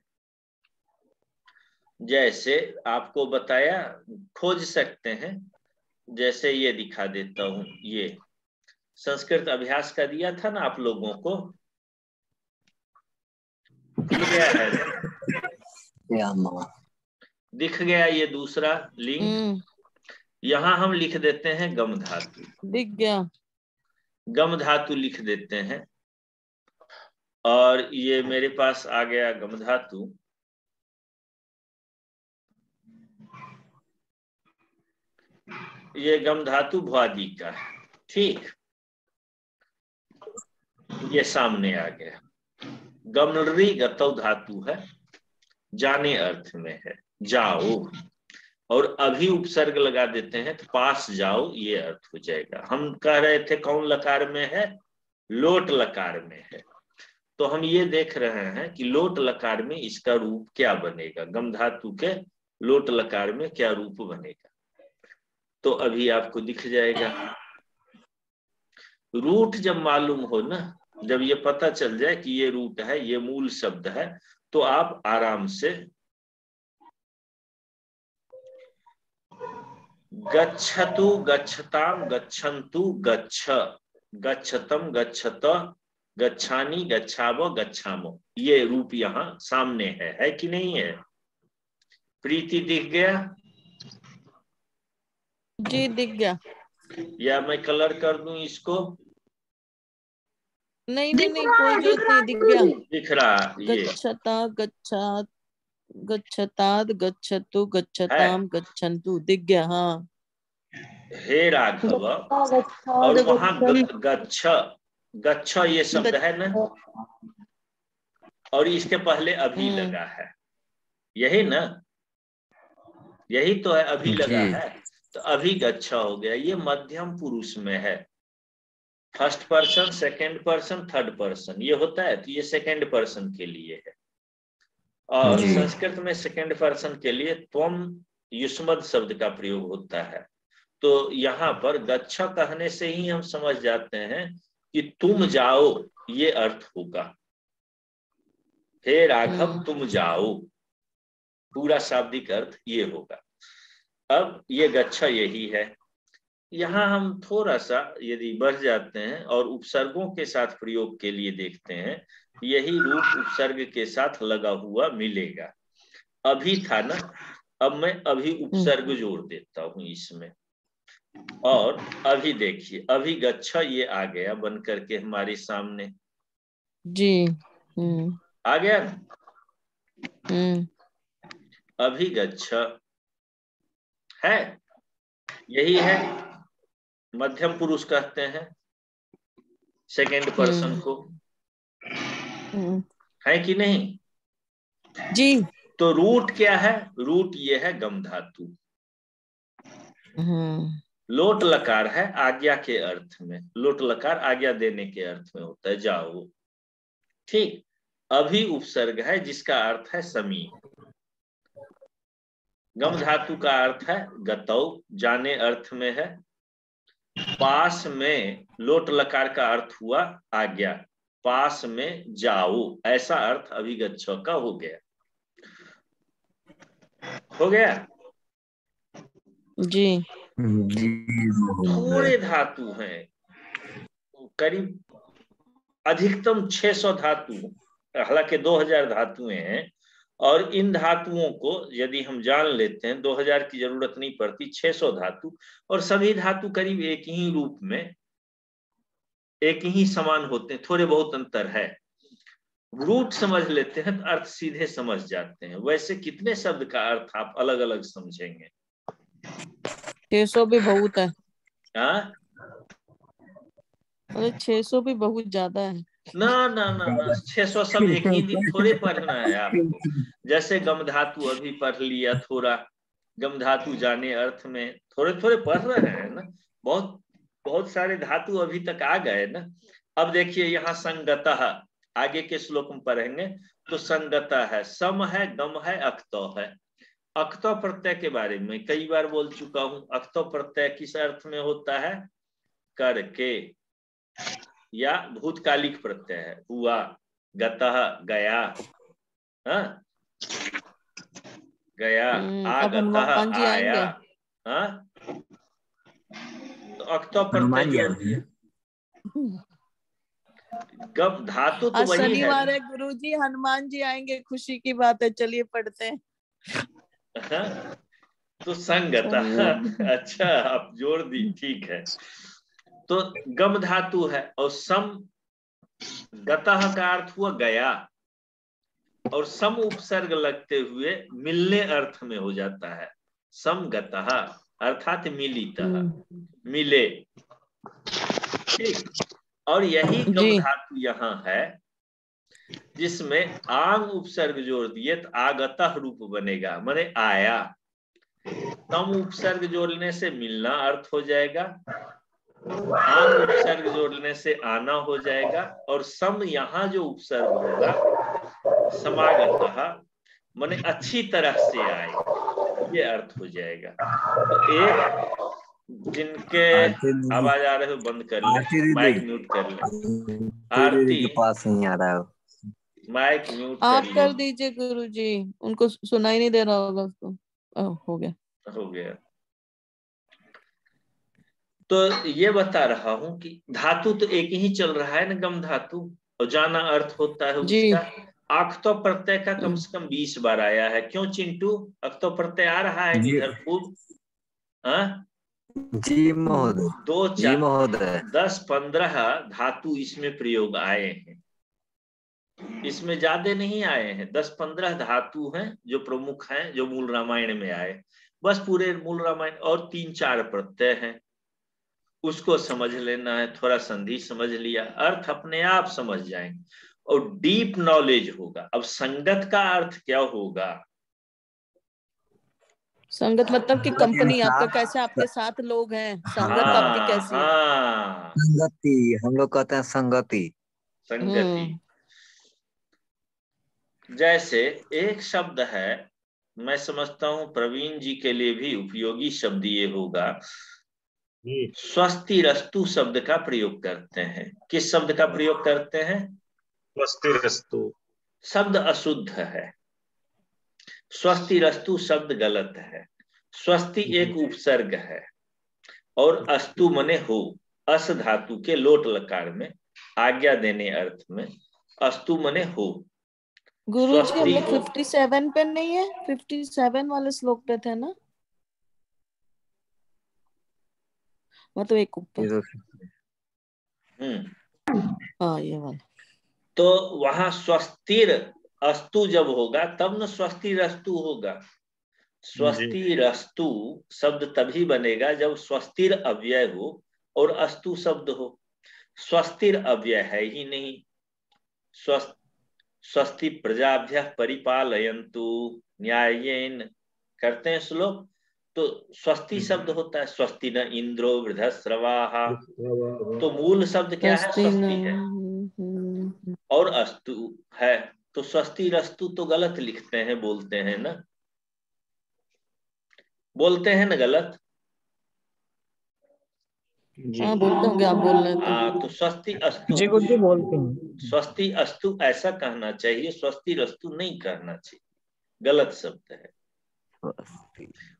जैसे आपको बताया, खोज सकते हैं। जैसे ये दिखा देता हूं, ये संस्कृत अभ्यास का दिया था ना आप लोगों को, दिख गया है ना? दिख गया ये दूसरा लिंक। यहाँ हम लिख देते हैं गम धातु, दिख गया। गम धातु लिख देते हैं, और ये मेरे पास आ गया गम धातु। ये गम धातु भुआदि का है, ठीक, ये सामने आ गया। गमनरी गतौ धातु है, जाने अर्थ में है, जाओ, और अभी उपसर्ग लगा देते हैं तो पास जाओ, ये अर्थ हो जाएगा। हम कह रहे थे कौन लकार में है, लोट लकार में है, तो हम ये देख रहे हैं कि लोट लकार में इसका रूप क्या बनेगा, गम धातु के लोट लकार में क्या रूप बनेगा, तो अभी आपको दिख जाएगा। रूट जब मालूम हो ना, जब ये पता चल जाए कि ये रूट है, ये मूल शब्द है, तो आप आराम से गच्छतु गच्छताम गच्छन्तु गच्छ, गच्छतम गच्छत, गच्छानी गच्छावो गच्छामो, ये रूप यहाँ सामने है कि नहीं है? प्रीति दिख गया? जी दिख गया। या मैं कलर कर दूं इसको? नहीं नहीं नहीं, कोई जरूरत नहीं, दिख गया। दिख रहा ये गच्छता गच्छात गच्छताद गच्छतु गच्छताम गच्छन्तु, दिख गया। हाँ, हे राघव, और वहां गच्छ, गच्छ ये शब्द है ना, और इसके पहले अभी लगा है, यही ना, यही तो है, अभी लगा है, तो अभी गच्छ हो गया। ये मध्यम पुरुष में है, first person, second person, third person ये होता है, तो ये सेकंड पर्सन के लिए है। और संस्कृत में सेकंड पर्सन के लिए त्वम युष्मद शब्द का प्रयोग होता है, तो यहाँ पर गच्छ कहने से ही हम समझ जाते हैं कि तुम जाओ, ये अर्थ होगा। हे राघव तुम जाओ, पूरा शाब्दिक अर्थ ये होगा। अब ये गच्छ यही है। यहाँ हम थोड़ा सा यदि बढ़ जाते हैं और उपसर्गों के साथ प्रयोग के लिए देखते हैं, यही रूप उपसर्ग के साथ लगा हुआ मिलेगा। अभी था ना, अब मैं अभी उपसर्ग जोड़ देता हूं इसमें, और अभी देखिए, अभी गच्छ ये आ गया बन करके हमारे सामने जी। आ गया ना? अभी गच्छ है, यही है, मध्यम पुरुष कहते हैं सेकंड पर्सन को, है कि नहीं जी? तो रूट क्या है? रूट ये है गम धातु। लोट लकार है आज्ञा के अर्थ में, लोट लकार आज्ञा देने के अर्थ में होता है, जाओ, ठीक। अभी उपसर्ग है जिसका अर्थ है समीप। गम धातु का अर्थ है गतौ, जाने अर्थ में है। पास में लोट लकार का अर्थ हुआ आज्ञा, पास में जाओ, ऐसा अर्थ अभिगच्छ का हो गया। हो गया जी। थोड़े धातु हैं, करीब अधिकतम 600 धातु, हालांकि 2000 धातुएं हैं, और इन धातुओं को यदि हम जान लेते हैं 2000 की जरूरत नहीं पड़ती, 600 धातु, और सभी धातु करीब एक ही रूप में, एक ही समान होते हैं, थोड़े बहुत अंतर है। रूट समझ लेते हैं तो अर्थ सीधे समझ जाते हैं। वैसे कितने शब्द का अर्थ आप अलग अलग समझेंगे? 600 भी बहुत है। हाँ, 600 भी बहुत ज्यादा है। ना ना ना ना, 600 सब एक ही दिन थोड़े पढ़ना है आपको। जैसे गम धातु अभी पढ़ लिया थोड़ा, गम धातु जाने अर्थ में थोड़े थोड़े पढ़ रहे हैं ना, बहुत बहुत सारे धातु अभी तक आ गए ना। अब देखिए यहाँ संगतः, आगे के श्लोक में पढ़ेंगे तो संगतः है, सम है, गम है, अक्तो है। अक्तो प्रत्यय के बारे में कई बार बोल चुका हूं। अक्तो प्रत्यय किस अर्थ में होता है? करके, या भूतकालिक प्रत्यय है, हुआ, गतः गया, हाँ गया, आगतः आया, हाँ, तो अक्तो प्रत्यय जोड़ दिए। गम धातु तो वही है। शनिवार है गुरुजी, हनुमान जी आएंगे, खुशी की बात है, चलिए पढ़ते हैं। तो संगतः। अच्छा, आप जोड़ दी, ठीक है। तो गम धातु है और सम गतः का अर्थ हुआ गया, और सम उपसर्ग लगते हुए मिलने अर्थ में हो जाता है। समगतः अर्थात मिलितः, मिले। ठीक, और यही गम धातु यहाँ है जिसमें आंग उपसर्ग जोड़ दिए तो आगतः रूप बनेगा, माने आया। तम उपसर्ग जोड़ने से मिलना अर्थ हो जाएगा, आंग उपसर्ग जोड़ने से आना हो जाएगा, और सम यहाँ जो उपसर्ग होगा समागतः माने अच्छी तरह से आए, ये अर्थ हो जाएगा। तो एक जिनके आवाज आ रहे हो बंद कर ले, माइक म्यूट कर ले। आरती के पास नहीं आ रहा है, माइक म्यूट आप कर दीजिए गुरुजी, उनको सुनाई नहीं दे रहा होगा उसको। हो गया, हो गया। तो ये बता रहा हूं कि धातु तो एक ही चल रहा है ना, गम धातु, और जाना अर्थ होता है उसका। अक्तो प्रत्यय का कम से कम 20 बार आया है। क्यों चिंटू, अक्तो प्रत्यय आ रहा है इधर खूब? जी महोदय, 2 जी महोदय, 10-15 धातु इसमें प्रयोग आए हैं, इसमें ज्यादा नहीं आए हैं। 10-15 धातु हैं जो प्रमुख हैं, जो मूल रामायण में आए, बस पूरे मूल रामायण। और 3-4 प्रत्यय हैं, उसको समझ लेना है। थोड़ा संधि समझ लिया, अर्थ अपने आप समझ जाएंगे, और डीप नॉलेज होगा। अब संगत का अर्थ क्या होगा? संगत मतलब कि कंपनी आपका कैसे, आपके साथ लोग हैं, संगत आपकी कैसी है? संगति, हम लोग कहते हैं संगति। संगति जैसे एक शब्द है, मैं समझता हूं प्रवीण जी के लिए भी उपयोगी शब्द ये होगा, स्वस्तिरस्तु शब्द का प्रयोग करते हैं। किस शब्द का प्रयोग करते हैं? स्वस्तिरस्तु शब्द अशुद्ध है, स्वस्तिरस्तु शब्द गलत है। स्वस्ति एक उपसर्ग है, और अस्तु मने हो, अस धातु के लोट लकार में आज्ञा देने अर्थ में अस्तु मने हो। गुरुजी हम लोग 57 पे नहीं है, 57 वाले श्लोक पे थे ना, मतलब एक ऊपर। हाँ ये वाला। तो वहां स्वस्तिर अस्तु जब होगा तब न स्वस्तिरस्तु होगा। स्वस्तिरस्तु शब्द तभी बनेगा जब स्वस्तिर अव्यय हो और अस्तु शब्द हो। स्वस्तिर अव्यय है ही नहीं। स्वस्ति प्रजाभ्यः परिपालयन्तु न्यायेन करते हैं श्लोक, तो स्वस्ति शब्द होता है। स्वस्ति न इंद्रो वृद्धश्रवाः, तो मूल शब्द क्या है? स्वस्ति है, और अस्तु है, तो स्वस्तिरस्तु तो गलत लिखते हैं, बोलते हैं ना, बोलते हैं ना गलत? हाँ बोलते होंगे, आप बोल रहे हैं तो स्वस्ति अस्तु जी गुरुजी बोलते हैं। स्वस्ति अस्तु ऐसा कहना चाहिए, स्वस्तिरस्तु नहीं कहना चाहिए, गलत शब्द है।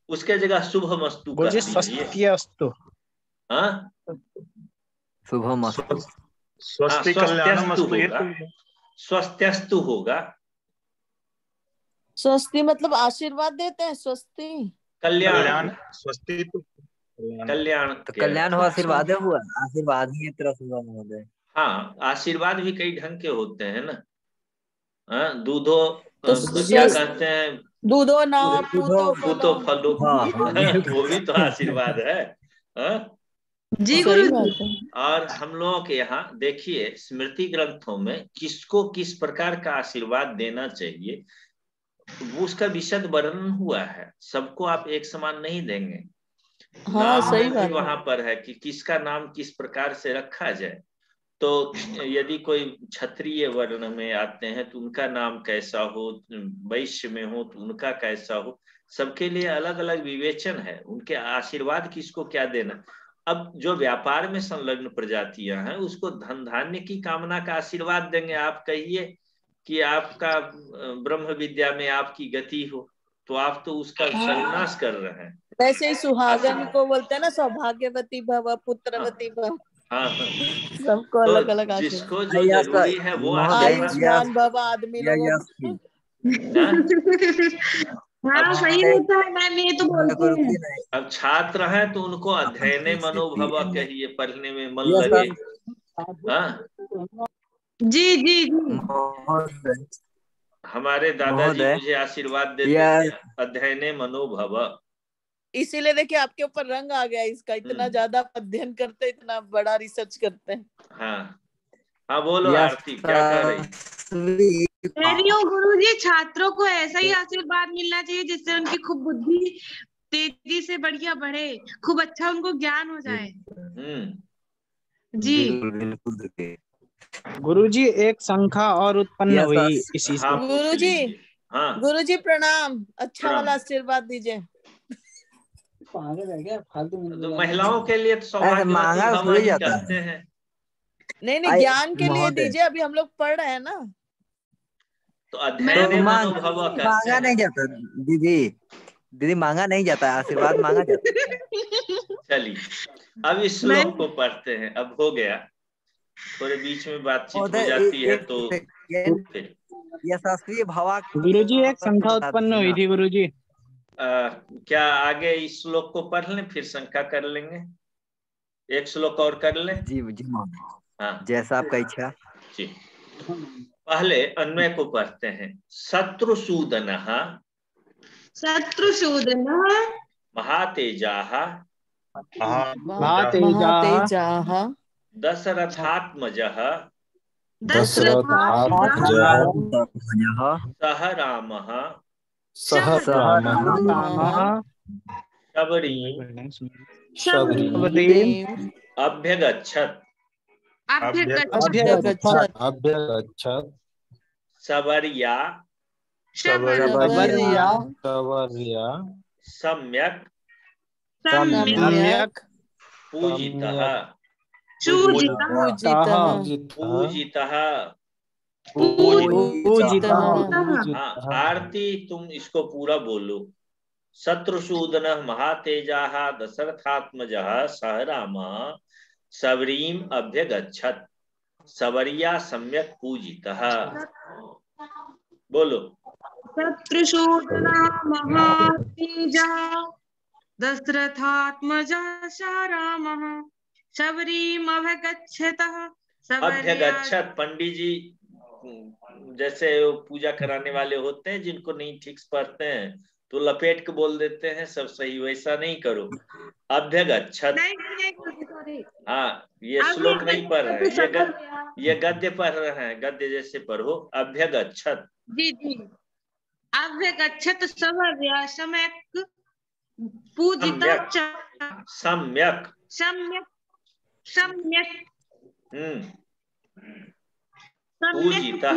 उसके जगह शुभमस्तु कह दीजिए। हाँ शुभमस्तु, स्वस्ति कल्याणमस्तु होगा, स्वस्त्यस्तु होगा। स्वस्ति मतलब आशीर्वाद देते हैं, स्वस्ति कल्याण, स्वस्ति तो कल्याण, तो कल्याण हो, आशीर्वाद हुआ, आशीर्वाद ही एक तरह से महोदय। हाँ, आशीर्वाद भी कई ढंग के होते हैं ना। हाँ, दूधो तो क्या कहते हैं? दूधो ना पूतो फलो, वो भी तो आशीर्वाद है। जी गुरु। और हम लोगों के यहाँ देखिए स्मृति ग्रंथों में किसको किस प्रकार का आशीर्वाद देना चाहिए, वो उसका विशद वर्णन हुआ है। सबको आप एक समान नहीं देंगे। हाँ, नाम सही भी बात वहां पर है कि किसका नाम किस प्रकार से रखा जाए। तो यदि कोई क्षत्रिय वर्ण में आते हैं तो उनका नाम कैसा हो, वैश्य में हो तो उनका कैसा हो, सबके लिए अलग अलग विवेचन है, उनके आशीर्वाद किसको क्या देना। अब जो व्यापार में संलग्न प्रजातियां हैं उसको धन धान्य की कामना का आशीर्वाद देंगे। आप कहिए कि आपका ब्रह्म विद्या में आपकी गति हो, तो आप तो उसका सर्वनाश कर रहे हैं। वैसे ही सुहागन को बोलते हैं ना, सौभाग्यवती भव, पुत्रवती भव। हाँ, सबको अलग अलग जिसको जो जरूरी है वो आयुष्मान भव आदमी लोगों को। हाँ सही होता है मैम, ये तो बोलते हैं। अब छात्र हैं तो उनको अध्ययने मनोभव कहिए, पढ़ने में मन यस लगे। सर। हाँ, जी जी जी। महोदय हमारे दादाजी महोदय, मुझे आशीर्वाद देते यह थे, अध्ययने मनोभव। इसीलिए देखिए आपके ऊपर रंग आ गया इसका, इतना ज्यादा अध्ययन करते, इतना बड़ा रिसर्च करते हैं। हाँ हाँ, बोलो यह आरती, क्या कह रही? कह रही हूँ गुरुजी, छात्रों को ऐसा ही आशीर्वाद मिलना चाहिए जिससे उनकी खूब बुद्धि तेजी से बढ़िया बढ़े, खूब अच्छा उनको ज्ञान हो जाए। जी बिल्कुल। गुरुजी एक संख्या और उत्पन्न यह हुई सर। इसी से। हाँ, पूछ गुरुजी, लीजिए। हाँ, गुरुजी प्रणाम, अच्छा प्रणाम। वाला आशीर्वाद दीजिए। तो महिलाओं के लिए तो ऐसे सौभाग्यवती मांगा भव थोड़ी ही जाता कहते है। हैं। नहीं ज्ञान के लिए महोदय, दीजिए, अभी हम लोग पढ़ रहे हैं ना। तो मैं अध्ययने तो मनोभव कहते मांगा नहीं हैं। जाता दीदी मांगा नहीं जाता, आशीर्वाद मांगा जाता है। चलिए, अब इस श्लोक को पढ़ते हैं। अब हो गया, थोड़े बीच में बातचीत हो महोदय जाती है एक तो सेकेंड, फिर यह शास्त्रीय भावा गुरुजी एक संख्या उत्पन्न हुई थी गुरुजी। क्या आगे इस श्लोक को पढ़ लें, फिर शंका कर लेंगे? एक श्लोक और कर लें। जी जी महोदय, हाँ जैसा आपका इच्छा। जी, पहले अन्वय को पढ़ते हैं। शत्रुसूदनः शत्रुसूदनः महातेजाः महातेजाः दशरथात्मजः दशरथात्मजः सह रामः सह रामः शबरीं शबरीं अभ्यगच्छत् अभ्यगच्छत् शबर्या शबर्या सम्यक् सम्यक् पूजितः पूजितः पूजितः। पूजितः। हाँ, आरती तुम इसको पूरा बोलो। शत्रुसूदनः महातेजाः दशरथात्मजः सह रामः शबरीं अभ्यगच्छत् शबर्या सम्यक् पूजितः। बोलो। शत्रुसूदनः महातेजः दशरथात्मजः सह रामः शबरीम् अभ्यगच्छतः। अभ्यगच्छत, पंडित जी जैसे पूजा कराने वाले होते हैं, जिनको नहीं ठीक से पढ़ते हैं तो लपेट के बोल देते हैं सब सही, वैसा नहीं करो। अभ्यगच्छत। हाँ, ये श्लोक नहीं पढ़ रहे हैं, ये गद्य पढ़ रहे हैं, गद्य जैसे पढ़ो। अभ्यगच्छत। जी जी। अभ्यगच्छत शबर्या सम्यक् पूजितः च। सम्यक् सम्यक् सम्यक् पूजितः।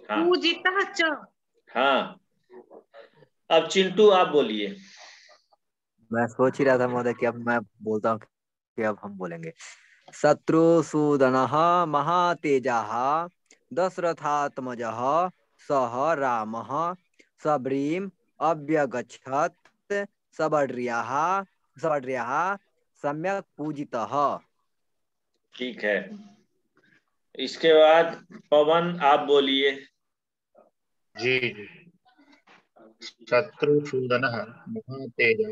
पूजितः च। हाँ, अब चिंटू आप बोलिए। मैं सोच ही रहा था महोदय कि अब मैं बोलता हूँ कि अब हम बोलेंगे। शत्रुसूदनः महातेजाः दशरथात्मजः सह रामः शबरीम् अभ्यगच्छत् शबर्याः सम्यक् पूजितः। ठीक है, इसके बाद पवन आप बोलिए। जी जी। शत्रुसूदनः महातेजः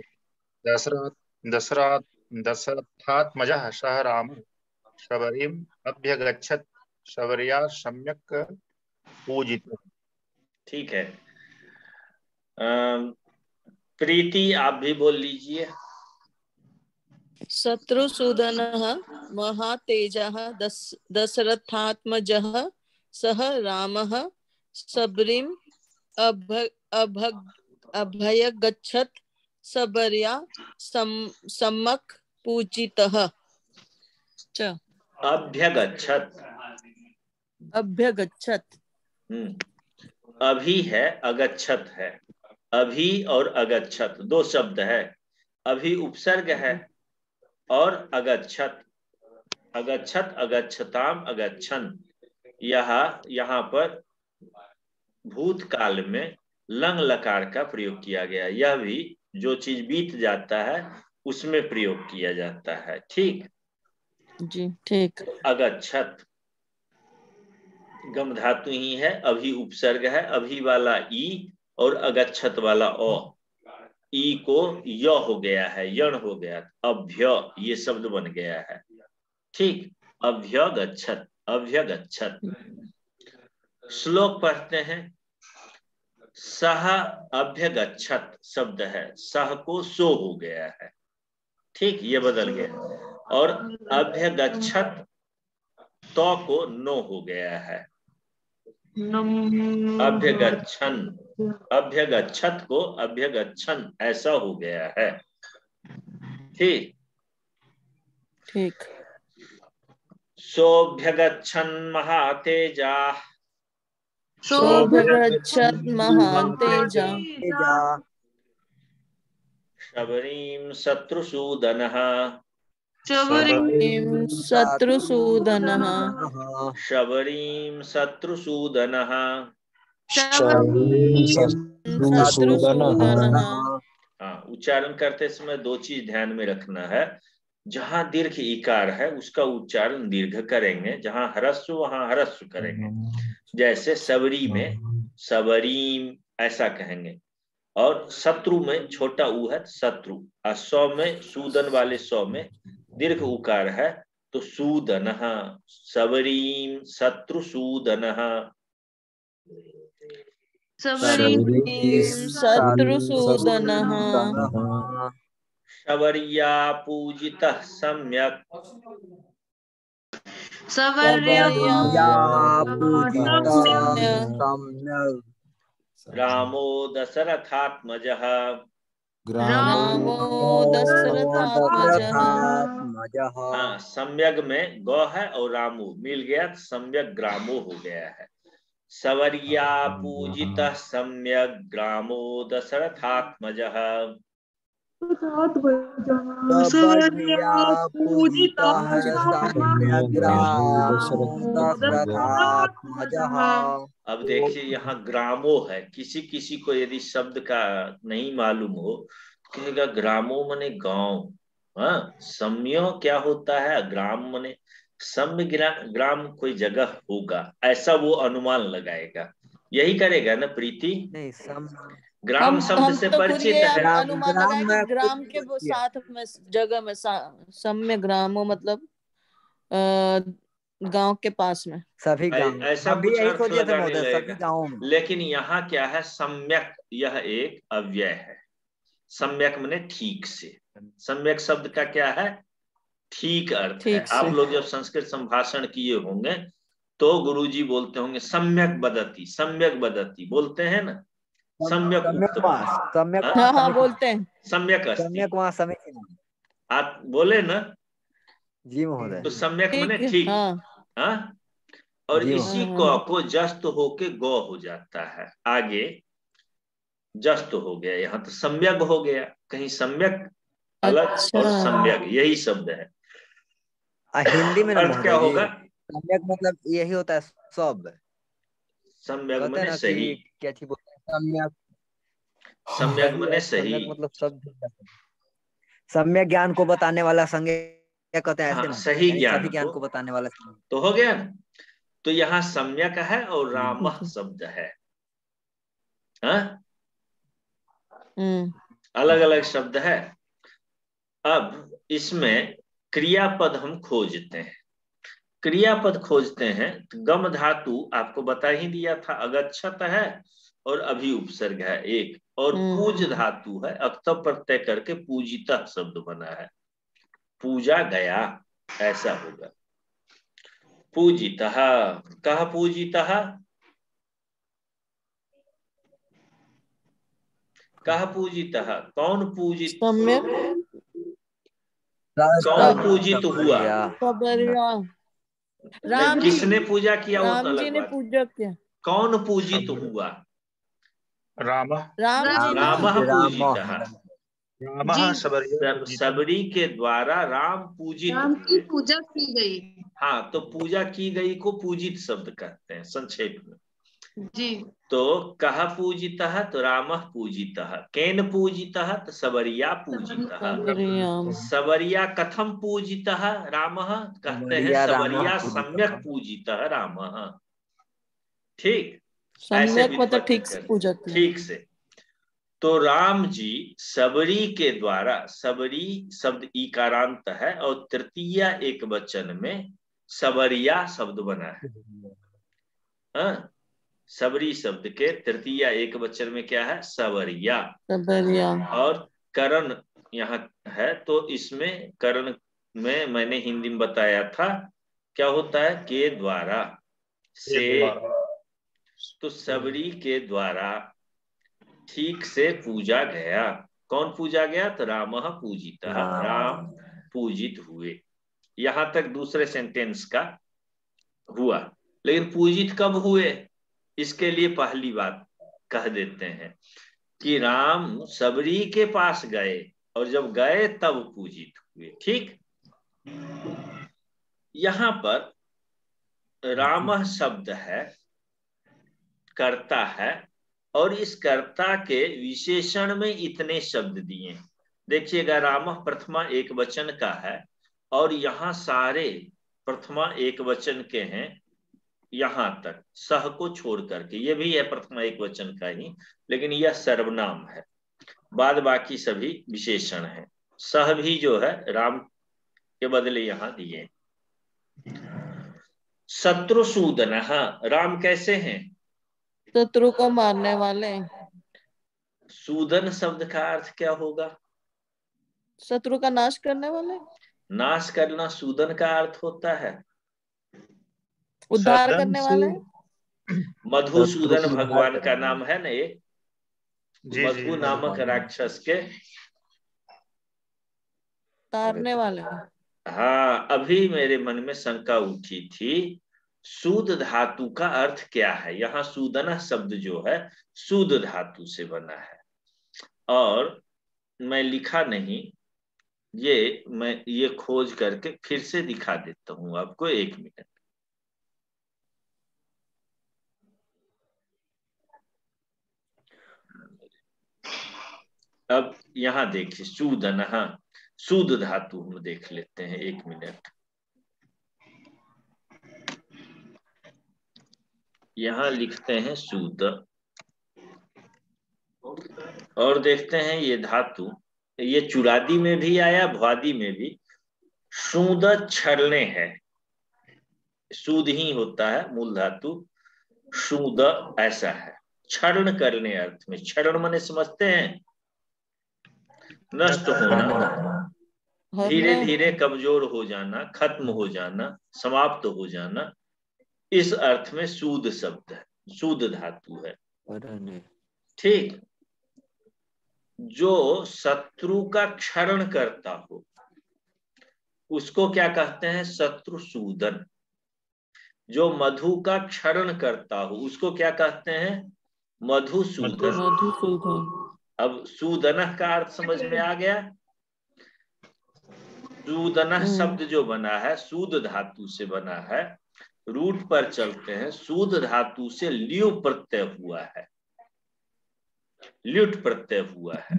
दशरथात्मजः सह रामः शबरीम् अभ्यगच्छत् शबर्या सम्यक् पूजितः। ठीक है, प्रीति आप भी बोल लीजिए। शत्रुसूदनः महातेजः दशरथात्मजः सह रामः शबरीम् अभ्यगच्छत् शबर्या सम्यक् पूजितः च। अभ्यगच्छत्। अभ्यगच्छत्। अभी है, अगच्छत है। अभी और अगच्छत दो शब्द है। अभी उपसर्ग है और अगच्छत, अगच्छत अगच्छताम अगच्छन। यहाँ पर भूतकाल में लंग लकार का प्रयोग किया गया। यह भी जो चीज बीत जाता है उसमें प्रयोग किया जाता है। ठीक जी, ठीक। अगच्छत गम धातु ही है, अभी उपसर्ग है। अभी वाला ई और अगच्छत वाला ओ, ई को य हो गया है, यण हो गया, अभ्य ये शब्द बन गया है। ठीक, अभ्यगच्छत, अभ्यगच्छत। श्लोक पढ़ते हैं। सह अभ्यगच्छत शब्द है, सह को सो हो गया है। ठीक, ये बदल गया। और अभ्यगच्छत तो को नो हो गया है। अभ्यगच्छन, अभ्यगच्छत को अभ्यगच्छन ऐसा हो गया है। ठीक ठीक। सोऽभ्यगच्छन् महातेजा, सोऽभ्यगच्छत् महातेजा, शबरीं शत्रुसूदनः, शबरीं शत्रुसूदनः, शबरीं शत्रुसूदनः, शत्रुसूदनः। हाँ, उच्चारण करते समय दो चीज ध्यान में रखना है। जहां दीर्घ इकार है उसका उच्चारण दीर्घ करेंगे, जहां ह्रस्व वहां ह्रस्व करेंगे। जैसे सबरी में सबरीम ऐसा कहेंगे, और शत्रु में छोटा ऊ है शत्रु, और सौ में सूदन वाले सौ में दीर्घ उकार है तो सूदनः, सबरीम शत्रुसूदनः, शत्रुसूदनः, शबर्या पूजितः सम्यक्, रामो दशरथात्मजः, रामो दशरथात्मजः। हाँ, सम्यक में गौ है और रामो मिल गया, सम्यक ग्रामो हो गया है। सवर्या पूजितः सम्यक् ग्रामो दशरथात्मजः, अब देखिए यहाँ ग्रामो है। किसी किसी को यदि शब्द का नहीं मालूम हो कहेगा ग्रामो मने गांव। हाँ, सम्यो क्या होता है, ग्राम मने सम्य ग्राम कोई जगह होगा, ऐसा वो अनुमान लगाएगा। यही करेगा ना प्रीति? नहीं, ग्राम शब्द से तो परिचित ये है। अनुमान लगाए कि ग्राम के वो साथ में जगह में सम्य ग्रामो मतलब गांव के पास में सभी गांव, ऐसा अभी कुछ यही अर्थ सोचे थे लगाने महोदय, सभी लगेगा। गांवों में। लेकिन यहाँ क्या है, सम्यक यह एक अव्यय है। सम्यक माने ठीक से। सम्यक शब्द का क्या है, ठीक अर्थ है। आप लोग जब संस्कृत संभाषण किए होंगे तो गुरुजी बोलते होंगे सम्यक बदती, सम्यक बदती बोलते हैं ना, सम्यक हाँ बोलते हैं, सम्यक सम्यक वहाँ समीचीनम आप बोले ना जी महोदय। तो सम्यक माने ठीक। हाँ, और इसी को जस्त होके गौ हो जाता है, आगे जस्त हो गया, यहाँ तो सम्यक हो गया। कहीं सम्यक अलग और सम्यक यही शब्द है। हिंदी में अर्थ क्या होगा, सम्यक मतलब यही होता है सब। सम्यक माने सही, क्या चीज बोलते हैं, सम्यक, सम्यक माने सही, सम्यक मतलब सब। सम्यक ज्ञान को बताने वाला संज्ञा क्या कहते हैं, ऐसे सही ज्ञान, सभी ज्ञान को बताने वाला तो हो गया। तो यहाँ सम्यक है और रामः शब्द है। हाँ, अलग अलग शब्द है। अब इसमें क्रियापद हम खोजते हैं। क्रियापद खोजते हैं तो गम धातु आपको बता ही दिया था, अगच्छत है और अभी उपसर्ग है एक, और पूज धातु है, अक्तव प्रत्यय करके पूजिता शब्द बना है, पूजा गया ऐसा होगा। पूजितः, कहा पूजितः, कहा पूजितः, कौन पूजित, कौन पूजित हुआ, राम, किसने पूजा किया वो तो अलग ने बात। पूजा किया, कौन पूजित हुआ, राम, रामः पूजितः, सबरी के द्वारा राम पूजित, राम की पूजा की गई। हाँ, तो पूजा की गई को पूजित शब्द कहते हैं संक्षेप में जी। तो कहा पूजितः, तो रामः पूजितः, केन पूजितः, तो सबरिया पूजितः। सबरिया कथम पूजितः रामः, कहते हैं सबरिया सम्यक पूजितः रामः। ठीक, सम्यक मतलब व्युत्पत्ति ठीक से कर, पूजा किया। ठीक से। तो राम जी सबरी के द्वारा, सबरी शब्द ईकारांत है और तृतीय एक वचन में सबरिया शब्द बना है। हाँ, सबरी शब्द के तृतीय एक वचन में क्या है? सबरिया। सबरिया। और करण यहाँ है, तो इसमें करण में मैंने हिंदी में बताया था क्या होता है? के द्वारा से। तो सबरी के द्वारा ठीक से पूजा गया। कौन पूजा गया? तो राम पूजिता, राम पूजित हुए। यहां तक दूसरे सेंटेंस का हुआ। लेकिन पूजित कब हुए, इसके लिए पहली बात कह देते हैं कि राम सबरी के पास गए और जब गए तब पूजित हुए। ठीक, यहां पर राम शब्द है, कर्ता है, और इस कर्ता के विशेषण में इतने शब्द दिए। देखिएगा, राम प्रथमा एक वचन का है और यहां सारे प्रथमा एक वचन के हैं, यहां तक सह को छोड़ करके। ये भी है प्रथमा एक वचन का ही, लेकिन यह सर्वनाम है, बाद बाकी सभी विशेषण है। सह भी जो है राम के बदले यहां दिए। शत्रुसूदन, राम कैसे हैं? शत्रु को मारने वाले। सूदन शब्द का अर्थ क्या होगा? शत्रु का नाश करने वाले। नाश करना सूदन का अर्थ होता है। उद्धार करने वाले। मधुसूदन भगवान का नाम है ना ये, मधु नामक भगवान। राक्षस के तारने वाले। हाँ, अभी मेरे मन में शंका उठी थी, सूद धातु का अर्थ क्या है? यहाँ सूदन शब्द जो है सूद धातु से बना है, और मैं लिखा नहीं, मैं ये खोज करके फिर से दिखा देता हूं आपको, 1 मिनट। अब यहाँ देखिए सूदन, सूद धातु हम देख लेते हैं, 1 मिनट। यहाँ लिखते हैं सूद और देखते हैं ये धातु, ये चुरादी में भी आया, भुआदी में भी। सूद छलने है, सूद ही होता है मूल धातु, सूद ऐसा है, क्षरण करने अर्थ में। क्षरण माने समझते हैं? नष्ट होना, धीरे धीरे कमजोर हो जाना, खत्म हो जाना, समाप्त हो जाना, इस अर्थ में सूद शब्द है, सूद धातु है। ठीक, जो शत्रु का क्षरण करता हो उसको क्या कहते हैं? शत्रुसूदन। जो मधु का क्षरण करता हो उसको क्या कहते हैं? मधुसूदन। अब सूदन का अर्थ समझ में आ गया? सूदन शब्द जो बना है सूद धातु से बना है, रूट पर चलते हैं, सूद धातु से ल्यू प्रत्यय हुआ है, ल्युट प्रत्यय हुआ है।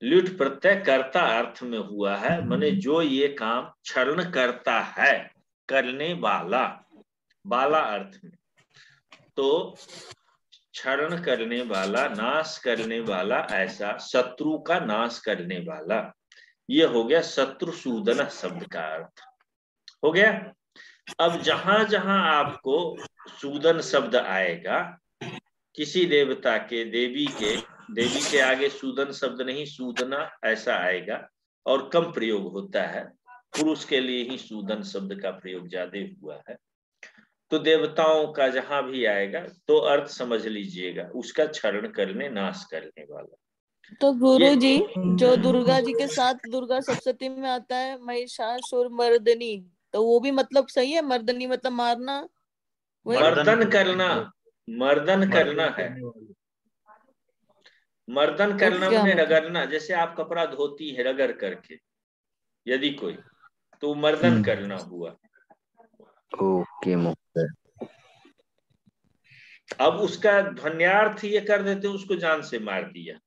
ल्युट प्रत्यय कर्ता अर्थ में हुआ है, माने जो ये काम क्षरण करता है, करने वाला, बाला अर्थ में। तो क्षरण करने वाला, नाश करने वाला, ऐसा शत्रु का नाश करने वाला, ये हो गया शत्रुसूदन शब्द का अर्थ हो गया। अब जहां जहां आपको सूदन शब्द आएगा, किसी देवता के, देवी के आगे सूदन शब्द नहीं, सूदना ऐसा आएगा, और कम प्रयोग होता है, पुरुष के लिए ही सूदन शब्द का प्रयोग ज्यादा हुआ है। तो देवताओं का जहां भी आएगा तो अर्थ समझ लीजिएगा, उसका क्षरण करने, नाश करने वाला। तो गुरु जी, जो दुर्गा जी के साथ दुर्गा सप्तशती में आता है महिषासुर मर्दनी, तो वो भी मतलब सही है? मर्दनी मतलब मारना, मर्दन करना, मर्दन करना है। मर्दन करना मैंने रगड़ना, जैसे आप कपड़ा धोती है रगड़ करके, यदि कोई, तो मर्दन करना हुआ। ओके अब उसका ध्वन्यार्थ ये कर देते, उसको जान से मार दिया।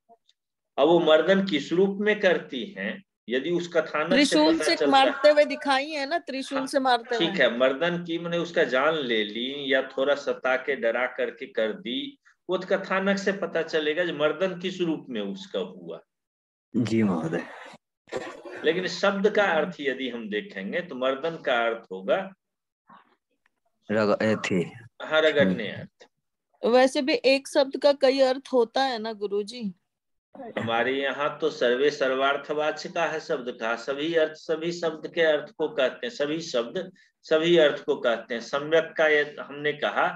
अब वो मर्दन किस रूप में करती हैं यदि उस कथानक त्रिशूल पता से चलता मारते हुए दिखाई है ना, त्रिशूल से मारते हुए। ठीक है, मर्दन की मैंने उसका जान ले ली या थोड़ा सता के डरा करके कर दी, वो कथानक से पता चलेगा जो मर्दन किस रूप में उसका हुआ। जी महोदय। लेकिन शब्द का अर्थ यदि हम देखेंगे तो मर्दन का अर्थ होगा रगड़ने अर्थ। वैसे भी एक शब्द का कई अर्थ होता है ना गुरुजी। हमारे यहाँ तो सर्वे सर्वार्थवाच्य का है शब्द का, सभी अर्थ सभी शब्द के अर्थ को कहते हैं, सभी शब्द सभी अर्थ को कहते हैं। सम्यक का हमने कहा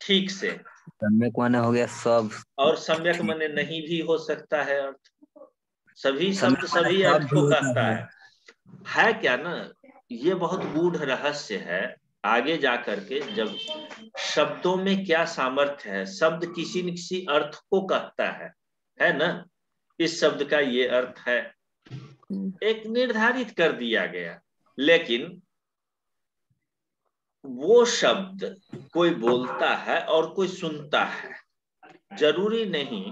ठीक से, सम्यक माने हो गया सब, और सम्यक माने नहीं भी हो सकता है अर्थ। सभी शब्द सभी अर्थ को कहता है क्या ना। ये बहुत गूढ़ रहस्य है, आगे जा करके जब शब्दों में क्या सामर्थ्य है, शब्द किसी न किसी अर्थ को कहता है ना। इस शब्द का ये अर्थ है, एक निर्धारित कर दिया गया, लेकिन वो शब्द कोई बोलता है और कोई सुनता है। जरूरी नहीं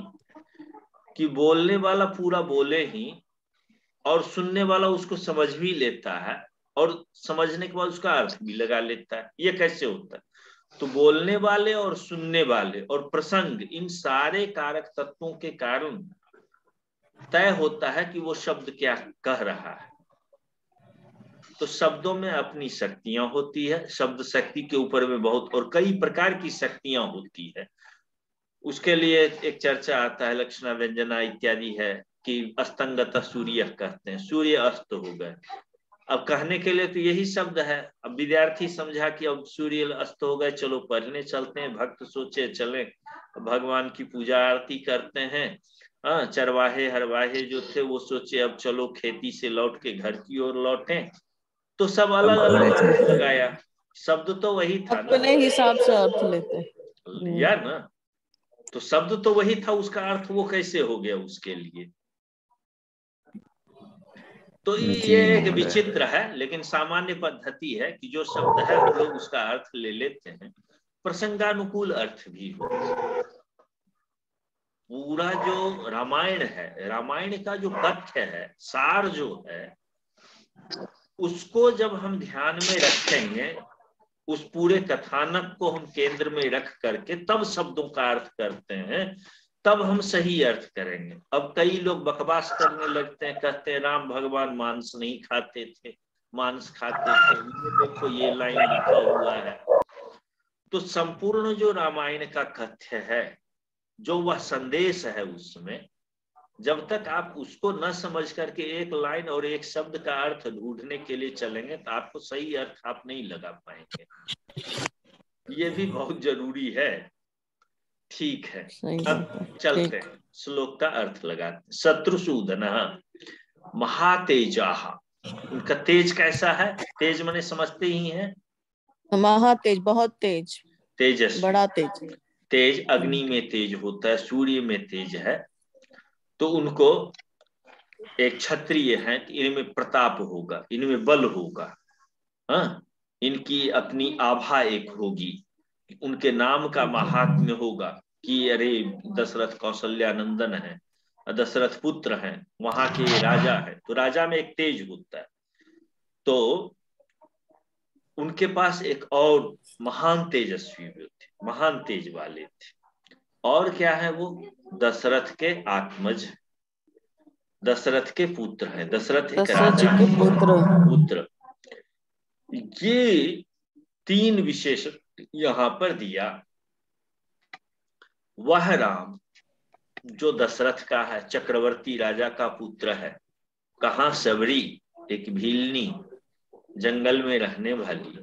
कि बोलने वाला पूरा बोले ही और सुनने वाला उसको समझ भी लेता है और समझने के बाद उसका अर्थ भी लगा लेता है। ये कैसे होता है? तो बोलने वाले और सुनने वाले और प्रसंग, इन सारे कारक तत्वों के कारण तय होता है कि वो शब्द क्या कह रहा है। तो शब्दों में अपनी शक्तियां होती है, शब्द शक्ति के ऊपर में बहुत और कई प्रकार की शक्तियां होती है। उसके लिए एक चर्चा आता है, लक्षणा व्यंजना इत्यादि है कि अस्तंगत सूर्य कहते हैं, सूर्य अस्त हो गए। अब कहने के लिए तो यही शब्द है। अब विद्यार्थी समझा कि अब सूर्य अस्त हो गए, चलो पढ़ने चलते हैं। भक्त सोचे चले भगवान की पूजा आरती करते हैं। चरवाहे हरवाहे जो थे वो सोचे अब चलो खेती से लौट के घर की ओर लौटें। तो सब अलग अलग अर्थ लगाया, शब्द तो वही था ना, अपने हिसाब से अर्थ लेते लिया ना। तो शब्द तो वही था, उसका अर्थ वो कैसे हो गया उसके लिए। तो ये एक विचित्र है, लेकिन सामान्य पद्धति है कि जो शब्द है हम लोग उसका अर्थ ले लेते हैं, प्रसंगानुकूल अर्थ भी हो। पूरा जो रामायण है, रामायण का जो तथ्य है, सार जो है, उसको जब हम ध्यान में रखेंगे, उस पूरे कथानक को हम केंद्र में रख करके तब शब्दों का अर्थ करते हैं, तब हम सही अर्थ करेंगे। अब कई लोग बकवास करने लगते हैं, कहते हैं राम भगवान मांस नहीं खाते थे, मांस खाते थे, ये देखो ये लाइन लिखा हुआ है। तो संपूर्ण जो रामायण का तथ्य है, जो वह संदेश है, उसमें जब तक आप उसको न समझ करके एक लाइन और एक शब्द का अर्थ ढूंढने के लिए चलेंगे तो आपको सही अर्थ आप नहीं लगा पाएंगे। ये भी बहुत जरूरी है। ठीक है, अब चलते हैं, श्लोक का अर्थ लगाते हैं। शत्रुसूदन महातेजाह, उनका तेज कैसा है? तेज माने समझते ही हैं, महातेज, बहुत तेज, तेजस्वी, बड़ा तेज। तेज अग्नि में तेज होता है, सूर्य में तेज है। तो उनको एक क्षत्रिय है, इनमें प्रताप होगा, इनमें बल होगा, हाँ, इनकी अपनी आभा एक होगी, उनके नाम का महात्म्य होगा कि अरे दशरथ कौशल्यानंदन है, दशरथ पुत्र हैं, वहां के राजा है। तो राजा में एक तेज होता है। तो उनके पास एक और महान तेजस्वी थे, महान तेज वाले थे। और क्या है वो? दशरथ के आत्मज, दशरथ के पुत्र हैं, दशरथ एक राजा के पुत्र। ये तीन विशेष यहां पर दिया। वह राम जो दशरथ का है, चक्रवर्ती राजा का पुत्र है, कहाँ? सबरी, एक भीलनी, जंगल में रहने वाली,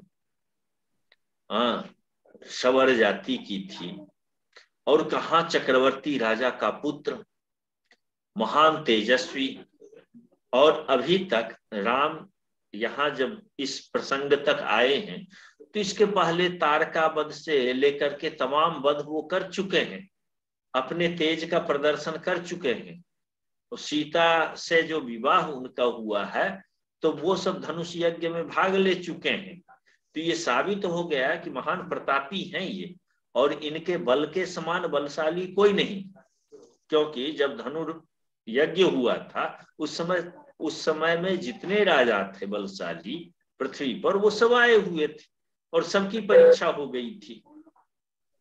सवर जाति की थी। और कहाँ? चक्रवर्ती राजा का पुत्र, महान तेजस्वी। और अभी तक राम यहाँ जब इस प्रसंग तक आए हैं तो इसके पहले तारका वध से लेकर के तमाम वध वो कर चुके हैं, अपने तेज का प्रदर्शन कर चुके हैं। तो सीता से जो विवाह उनका हुआ है तो वो सब धनुष यज्ञ में भाग ले चुके हैं। तो ये साबित हो गया कि महान प्रतापी हैं ये, और इनके बल के समान बलशाली कोई नहीं। क्योंकि जब धनुर यज्ञ हुआ था उस समय उस समय में जितने राजा थे बलशाली पृथ्वी पर, वो सब आए हुए थे और सबकी परीक्षा हो गई थी,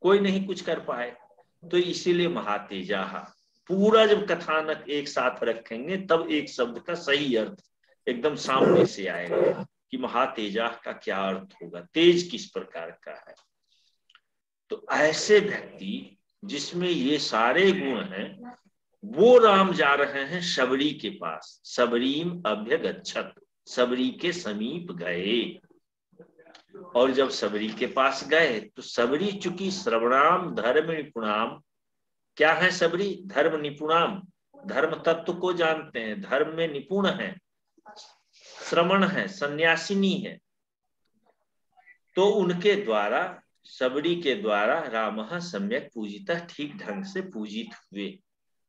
कोई नहीं कुछ कर पाए। तो इसीलिए महातेजा, पूरा जब कथानक एक साथ रखेंगे तब एक शब्द का सही अर्थ एकदम सामने से आएगा कि महातेजा का क्या अर्थ होगा, तेज किस प्रकार का है। तो ऐसे व्यक्ति जिसमें ये सारे गुण हैं, वो राम जा रहे हैं शबरी के पास। सबरीम अभ्यगच्छत, सबरी के समीप गए। और जब सबरी के पास गए तो सबरी चूंकि श्रवणाम धर्म निपुणाम, क्या है सबरी? धर्म निपुणाम, धर्म तत्व को जानते हैं, धर्म में निपुण है, श्रवण है, सन्यासिनी है। तो उनके द्वारा, सबरी के द्वारा रामः सम्यक पूजिता, ठीक ढंग से पूजित हुए।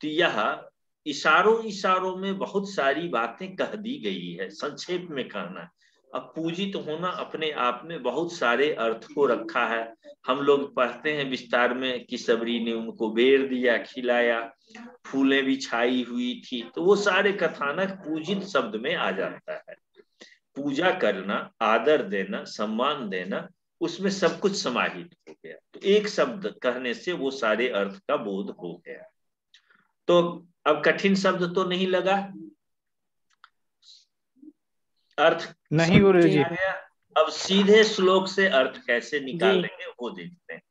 तो यह इशारों में बहुत सारी बातें कह दी गई है, संक्षेप में कहना। अब पूजित होना अपने आप में बहुत सारे अर्थ को रखा है। हम लोग पढ़ते हैं विस्तार में कि सबरी ने उनको बेर दिया, खिलाया, फूलें भी छाई हुई थी, तो वो सारे कथानक पूजित शब्द में आ जाता है। पूजा करना, आदर देना, सम्मान देना, उसमें सब कुछ समाहित हो गया। तो एक शब्द कहने से वो सारे अर्थ का बोध हो गया। तो अब कठिन शब्द तो नहीं लगा, अर्थ नहीं गुरुजी। आ गया। अब सीधे श्लोक से अर्थ कैसे निकालेंगे वो देखते हैं।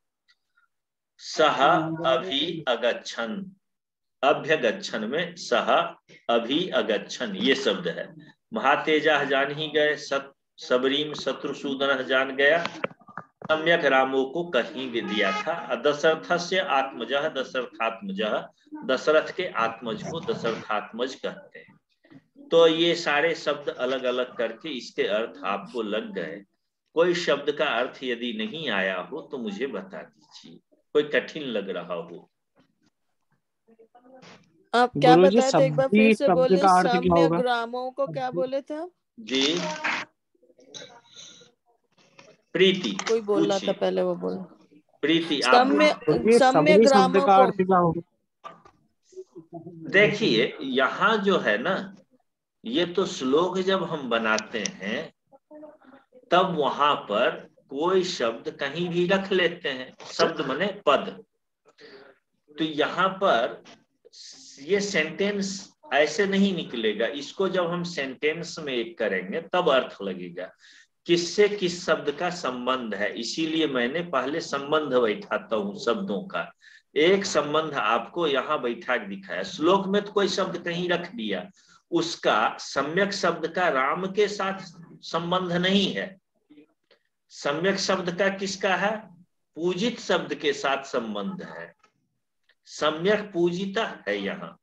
सह अभि अगच्छन, अभ्यगच्छन में सह अभि अगच्छन ये शब्द है। महातेजा जान ही गए, सबरीम शत्रुसूदन जान गया, सम्यक रामो को कहीं दिया था। दशरथ से आत्मजः दशरथात्मजः, दशरथ के आत्मज को दशरथात्मज कहते हैं। तो ये सारे शब्द अलग अलग करके इसके अर्थ आपको लग गए। कोई शब्द का अर्थ यदि नहीं आया हो तो मुझे बता दीजिए, कोई कठिन लग रहा हो। आप क्या गुरुजी बताए थे, एक बार फिर से शब्द बोले। का अर्थ क्या होगा? सम्यक रामों को क्या बोले थे आप जी? प्रीति कोई बोल रहा था पहले, वो बोल। प्रीति आप सम्यक रामों का को अर्थ क्या होगा? देखिए, यहाँ जो है ना, ये तो श्लोक जब हम बनाते हैं तब वहां पर कोई शब्द कहीं भी रख लेते हैं, शब्द माने पद। तो यहाँ पर ये सेंटेंस ऐसे नहीं निकलेगा, इसको जब हम सेंटेंस में एक करेंगे तब अर्थ लगेगा किससे किस शब्द का संबंध है। इसीलिए मैंने पहले संबंध बैठाता हूँ शब्दों का। एक संबंध आपको यहाँ बैठा के दिखाया। श्लोक में तो कोई शब्द कहीं रख दिया, उसका सम्यक शब्द का राम के साथ संबंध नहीं है। सम्यक शब्द का किसका है? पूजित शब्द के साथ संबंध है। सम्यक पूजिता है यहाँ,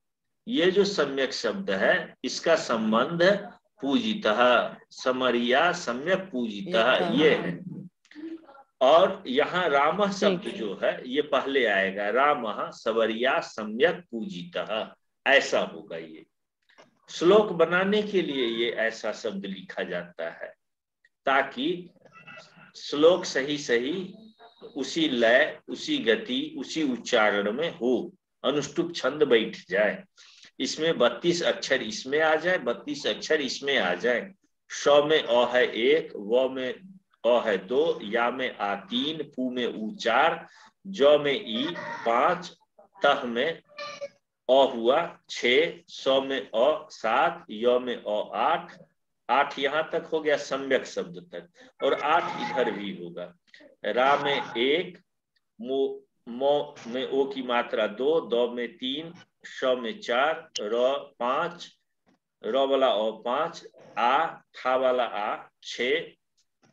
ये जो सम्यक शब्द है इसका संबंध पूजितः, समरिया सम्यक पूजितः ये है। और यहाँ राम शब्द जो है ये पहले आएगा, रामः सवरिया सम्यक पूजितः, ऐसा होगा। ये श्लोक बनाने के लिए ये ऐसा शब्द लिखा जाता है ताकि श्लोक सही सही उसी लय, उसी गति, उसी उच्चारण में हो, अनुष्टुप छंद बैठ जाए। इसमें 32 अक्षर इसमें आ जाए, 32 अक्षर इसमें आ जाए। श में अ है 1, व में अ है 2, या में आ 3, पू में ऊ 4, ज में ई 5, तह में अ हुआ 6, स में अ 7, य में अ 8, 8 यहाँ तक हो गया सम्यक शब्द तक, और 8 इधर भी होगा। रा में 1, मो में ओ की मात्रा 2, द में 3, श में 4, र 5, र वाला अ 5, आ था वाला आ 6,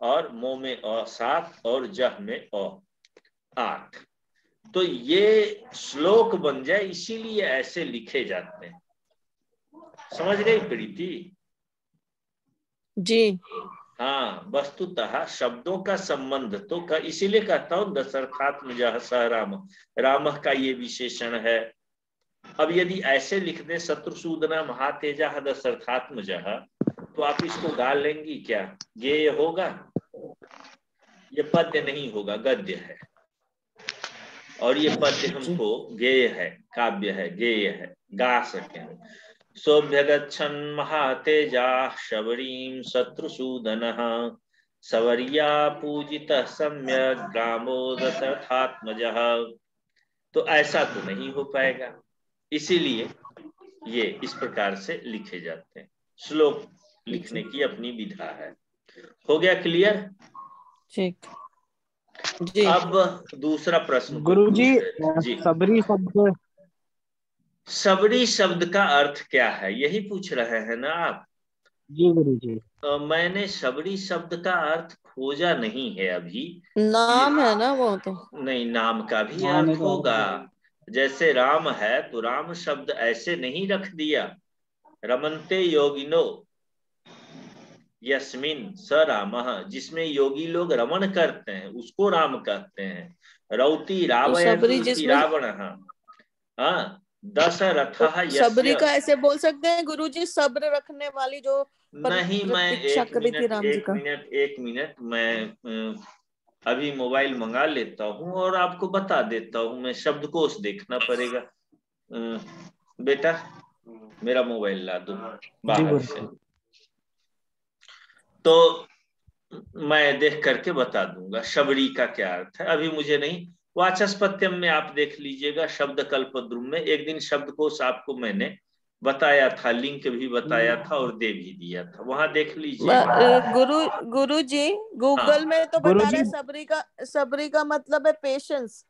और मो में अ 7, और जह में अ 8। तो ये श्लोक बन जाए, इसीलिए ऐसे लिखे जाते हैं। समझ गई प्रीति जी? हाँ, वस्तुतः शब्दों का संबंध तो इसीलिए कहता हूं दशरथात्मजः स राम, राम का ये विशेषण है। अब यदि ऐसे लिख दे शत्रुसूदना महातेजा दशरथात्मजः, तो आप इसको गा लेंगी क्या? गेय होगा? ये पद्य नहीं होगा, गद्य है। और ये पद्य हमको गेय है, काव्य है, गेय है, गा सके। सोऽभ्यगच्छन् महातेजा शबरीं शत्रुसूदनः सवर्या पूजितः सम्यक् ग्रामो दशरथात्मजः। तो ऐसा तो नहीं हो पाएगा, इसीलिए ये इस प्रकार से लिखे जाते हैं। श्लोक लिखने की अपनी विधा है। हो गया क्लियर? ठीक जी। अब दूसरा प्रश्न गुरुजी जी, सबरी शब्द, सबरी शब्द का अर्थ क्या है, यही पूछ रहे हैं ना आप? जी गुरुजी। मैंने सबरी शब्द का अर्थ खोजा नहीं है अभी। नाम है ना वो तो। नहीं, नाम का भी हाँ, नहीं अर्थ तो होगा। जैसे राम है तो राम शब्द ऐसे नहीं रख दिया, रमन्ते योगिनो यस्मिन स रामः, जिसमें योगी लोग रमण करते हैं उसको राम कहते हैं। रौती तो रावयन् सबरी इति जिसमें, रावणः। हाँ, तो दशरथः सबरी यस्य। का ऐसे बोल सकते हैं गुरुजी, सब्र रखने वाली जो नहीं, मैं प्रतीक्षा करी थी राम जी का। एक मिनट मैं अभी मोबाइल मंगा लेता हूँ और आपको बता देता हूँ। मैं शब्दकोश देखना पड़ेगा। बेटा मेरा मोबाइल ला दो जी बाहर से, गुरुजी। तो मैं देख करके बता दूंगा शबरी का क्या अर्थ है। अभी मुझे नहीं, वाचस्पत्यम में आप देख लीजिएगा, शब्द कल्पद्रुम में एक दिन शब्दकोश आपको मैंने बताया था, लिंक भी बताया था और दे भी दिया था, वहां देख लीजिएगा। गुरुजी हाँ गूगल में तो बता रहा गुरुजी है सबरी का मतलब है पेशेंस,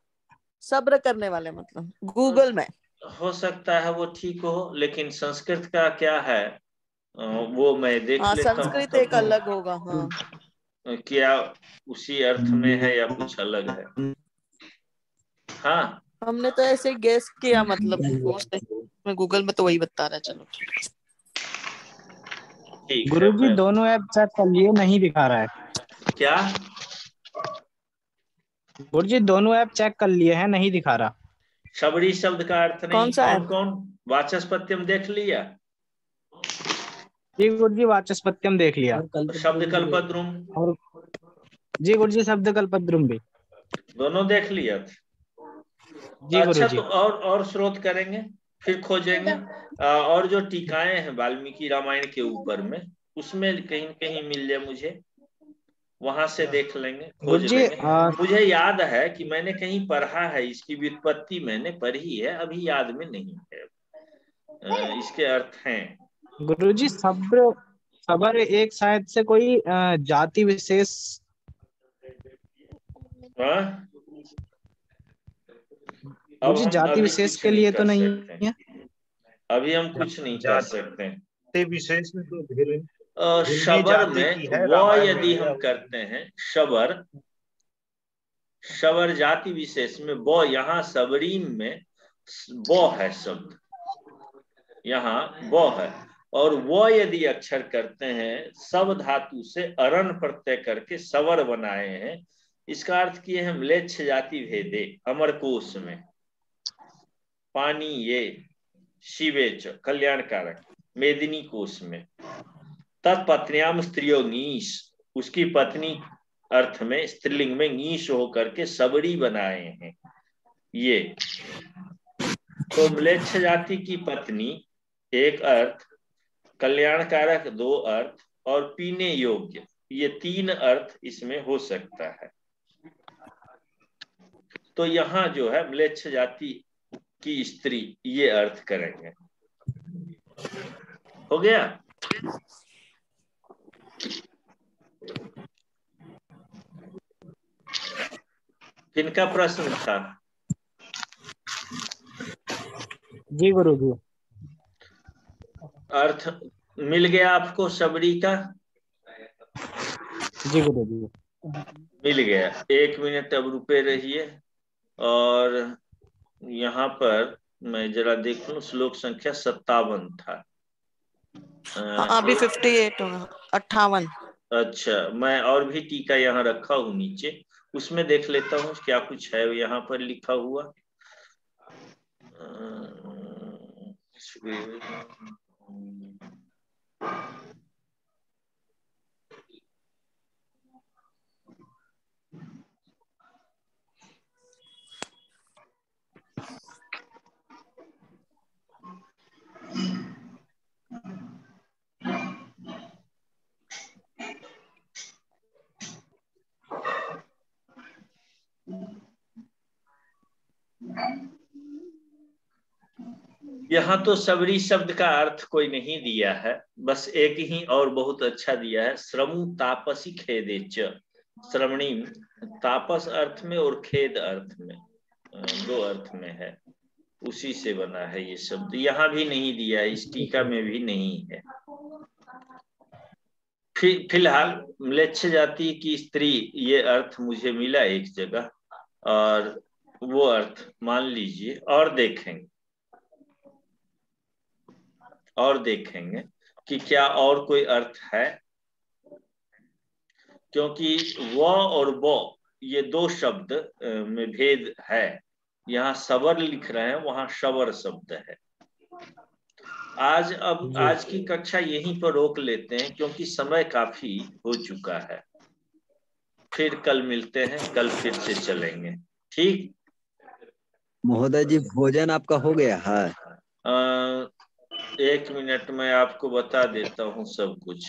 सब्र करने वाले, मतलब गूगल में। हो सकता है वो ठीक हो, लेकिन संस्कृत का क्या है वो मैं देख हाँ, लेता हूँ संस्कृत तब। एक अलग होगा। हाँ, क्या उसी अर्थ में है या कुछ अलग है? हाँ हमने तो ऐसे गेस किया, मतलब मैं गूगल में तो वही बता रहा है। चलो ठीक है। गुरुजी मैं दोनों ऐप चेक कर लिए, नहीं दिखा रहा है। क्या? गुरुजी दोनों ऐप चेक कर लिए हैं, नहीं दिखा रहा। शबरी शब्द का अर्थ कौन नहीं, सा कौन है? कौन? वाचस्पत्यम देख लिया, जी गुरुजी वाचस्पत्यम देख लिया। शब्द कल्पद्रुम और जी गुरुजी शब्द कल्पद्रुम भी। दोनों देख लिया था। जी अच्छा, तो गुरुजी। और स्रोत करेंगे, फिर खोजेंगे। और जो टीकाएं हैं वाल्मीकि रामायण के ऊपर में, उसमें कहीं कहीं मिल जाए मुझे, वहां से देख लेंगे, खोज गुरुजी लेंगे। मुझे याद है कि मैंने कहीं पढ़ा है, इसकी व्युत्पत्ति मैंने पढ़ी है, अभी याद में नहीं है। इसके अर्थ हैं। गुरुजी सब्र, सबर एक शायद से कोई जाति विशेष। हाँ? अब गुरुजी हम जाति अभी विशेष कुछ के नहीं लिए तो कर नहीं सकते, है। अभी हम कुछ नहीं कर सकते। जाति विशेष में तो भिलनी शबर जाति में की है वो रामायण यदि में हम करते हैं, शबर शबर जाति विशेष में बो, यहाँ सबरीन में बो है शब्द, यहाँ बो है। और वो यदि अक्षर करते हैं, सब धातु से अरण प्रत्यय करके सवर बनाए हैं, इसका अर्थ किए हैं म्लेच्छ जाति भेदे अमरकोश में। पानी ये शिवेच कल्याणकारक मेदिनी कोश में। तत्पत्न्याम स्त्रियो नीश, उसकी पत्नी अर्थ में स्त्रीलिंग में नीश होकर के सबरी बनाए हैं ये। तो म्लेच्छ जाति की पत्नी एक अर्थ, कल्याणकारक दो अर्थ, और पीने योग्य, ये तीन अर्थ इसमें हो सकता है। तो यहाँ जो है म्लेच्छ जाति की स्त्री, ये अर्थ करेंगे। हो गया? किनका प्रश्न था? जी गुरुजी। अर्थ मिल गया आपको सबरी का? जी गुरुजी। मिल गया। एक मिनट अब रुपए रहिए, और यहाँ पर मैं जरा देख लूं, श्लोक संख्या 57 था। हाँ, अभी 58 होगा, 58। अच्छा, मैं और भी टीका यहाँ रखा हूँ नीचे, उसमें देख लेता हूँ क्या कुछ है यहाँ पर लिखा हुआ। यहाँ तो सबरी शब्द का अर्थ कोई नहीं दिया है, बस एक ही और बहुत अच्छा दिया है, श्रमु तापसी खेदेच। श्रमणी तापस अर्थ में और खेद अर्थ में, दो अर्थ में है, उसी से बना है ये शब्द। यहाँ भी नहीं दिया है, इस टीका में भी नहीं है। फिलहाल म्लेच्छ जाति की स्त्री ये अर्थ मुझे मिला एक जगह, और वो अर्थ मान लीजिए, और देखेंगे कि क्या और कोई अर्थ है, क्योंकि व और ब ये दो शब्द में भेद है। यहाँ सवर लिख रहे हैं, वहां शवर शब्द है। आज की कक्षा यहीं पर रोक लेते हैं, क्योंकि समय काफी हो चुका है। फिर कल मिलते हैं, कल फिर से चलेंगे। ठीक महोदय जी, भोजन आपका हो गया है? 1 मिनट में आपको बता देता हूँ सब कुछ।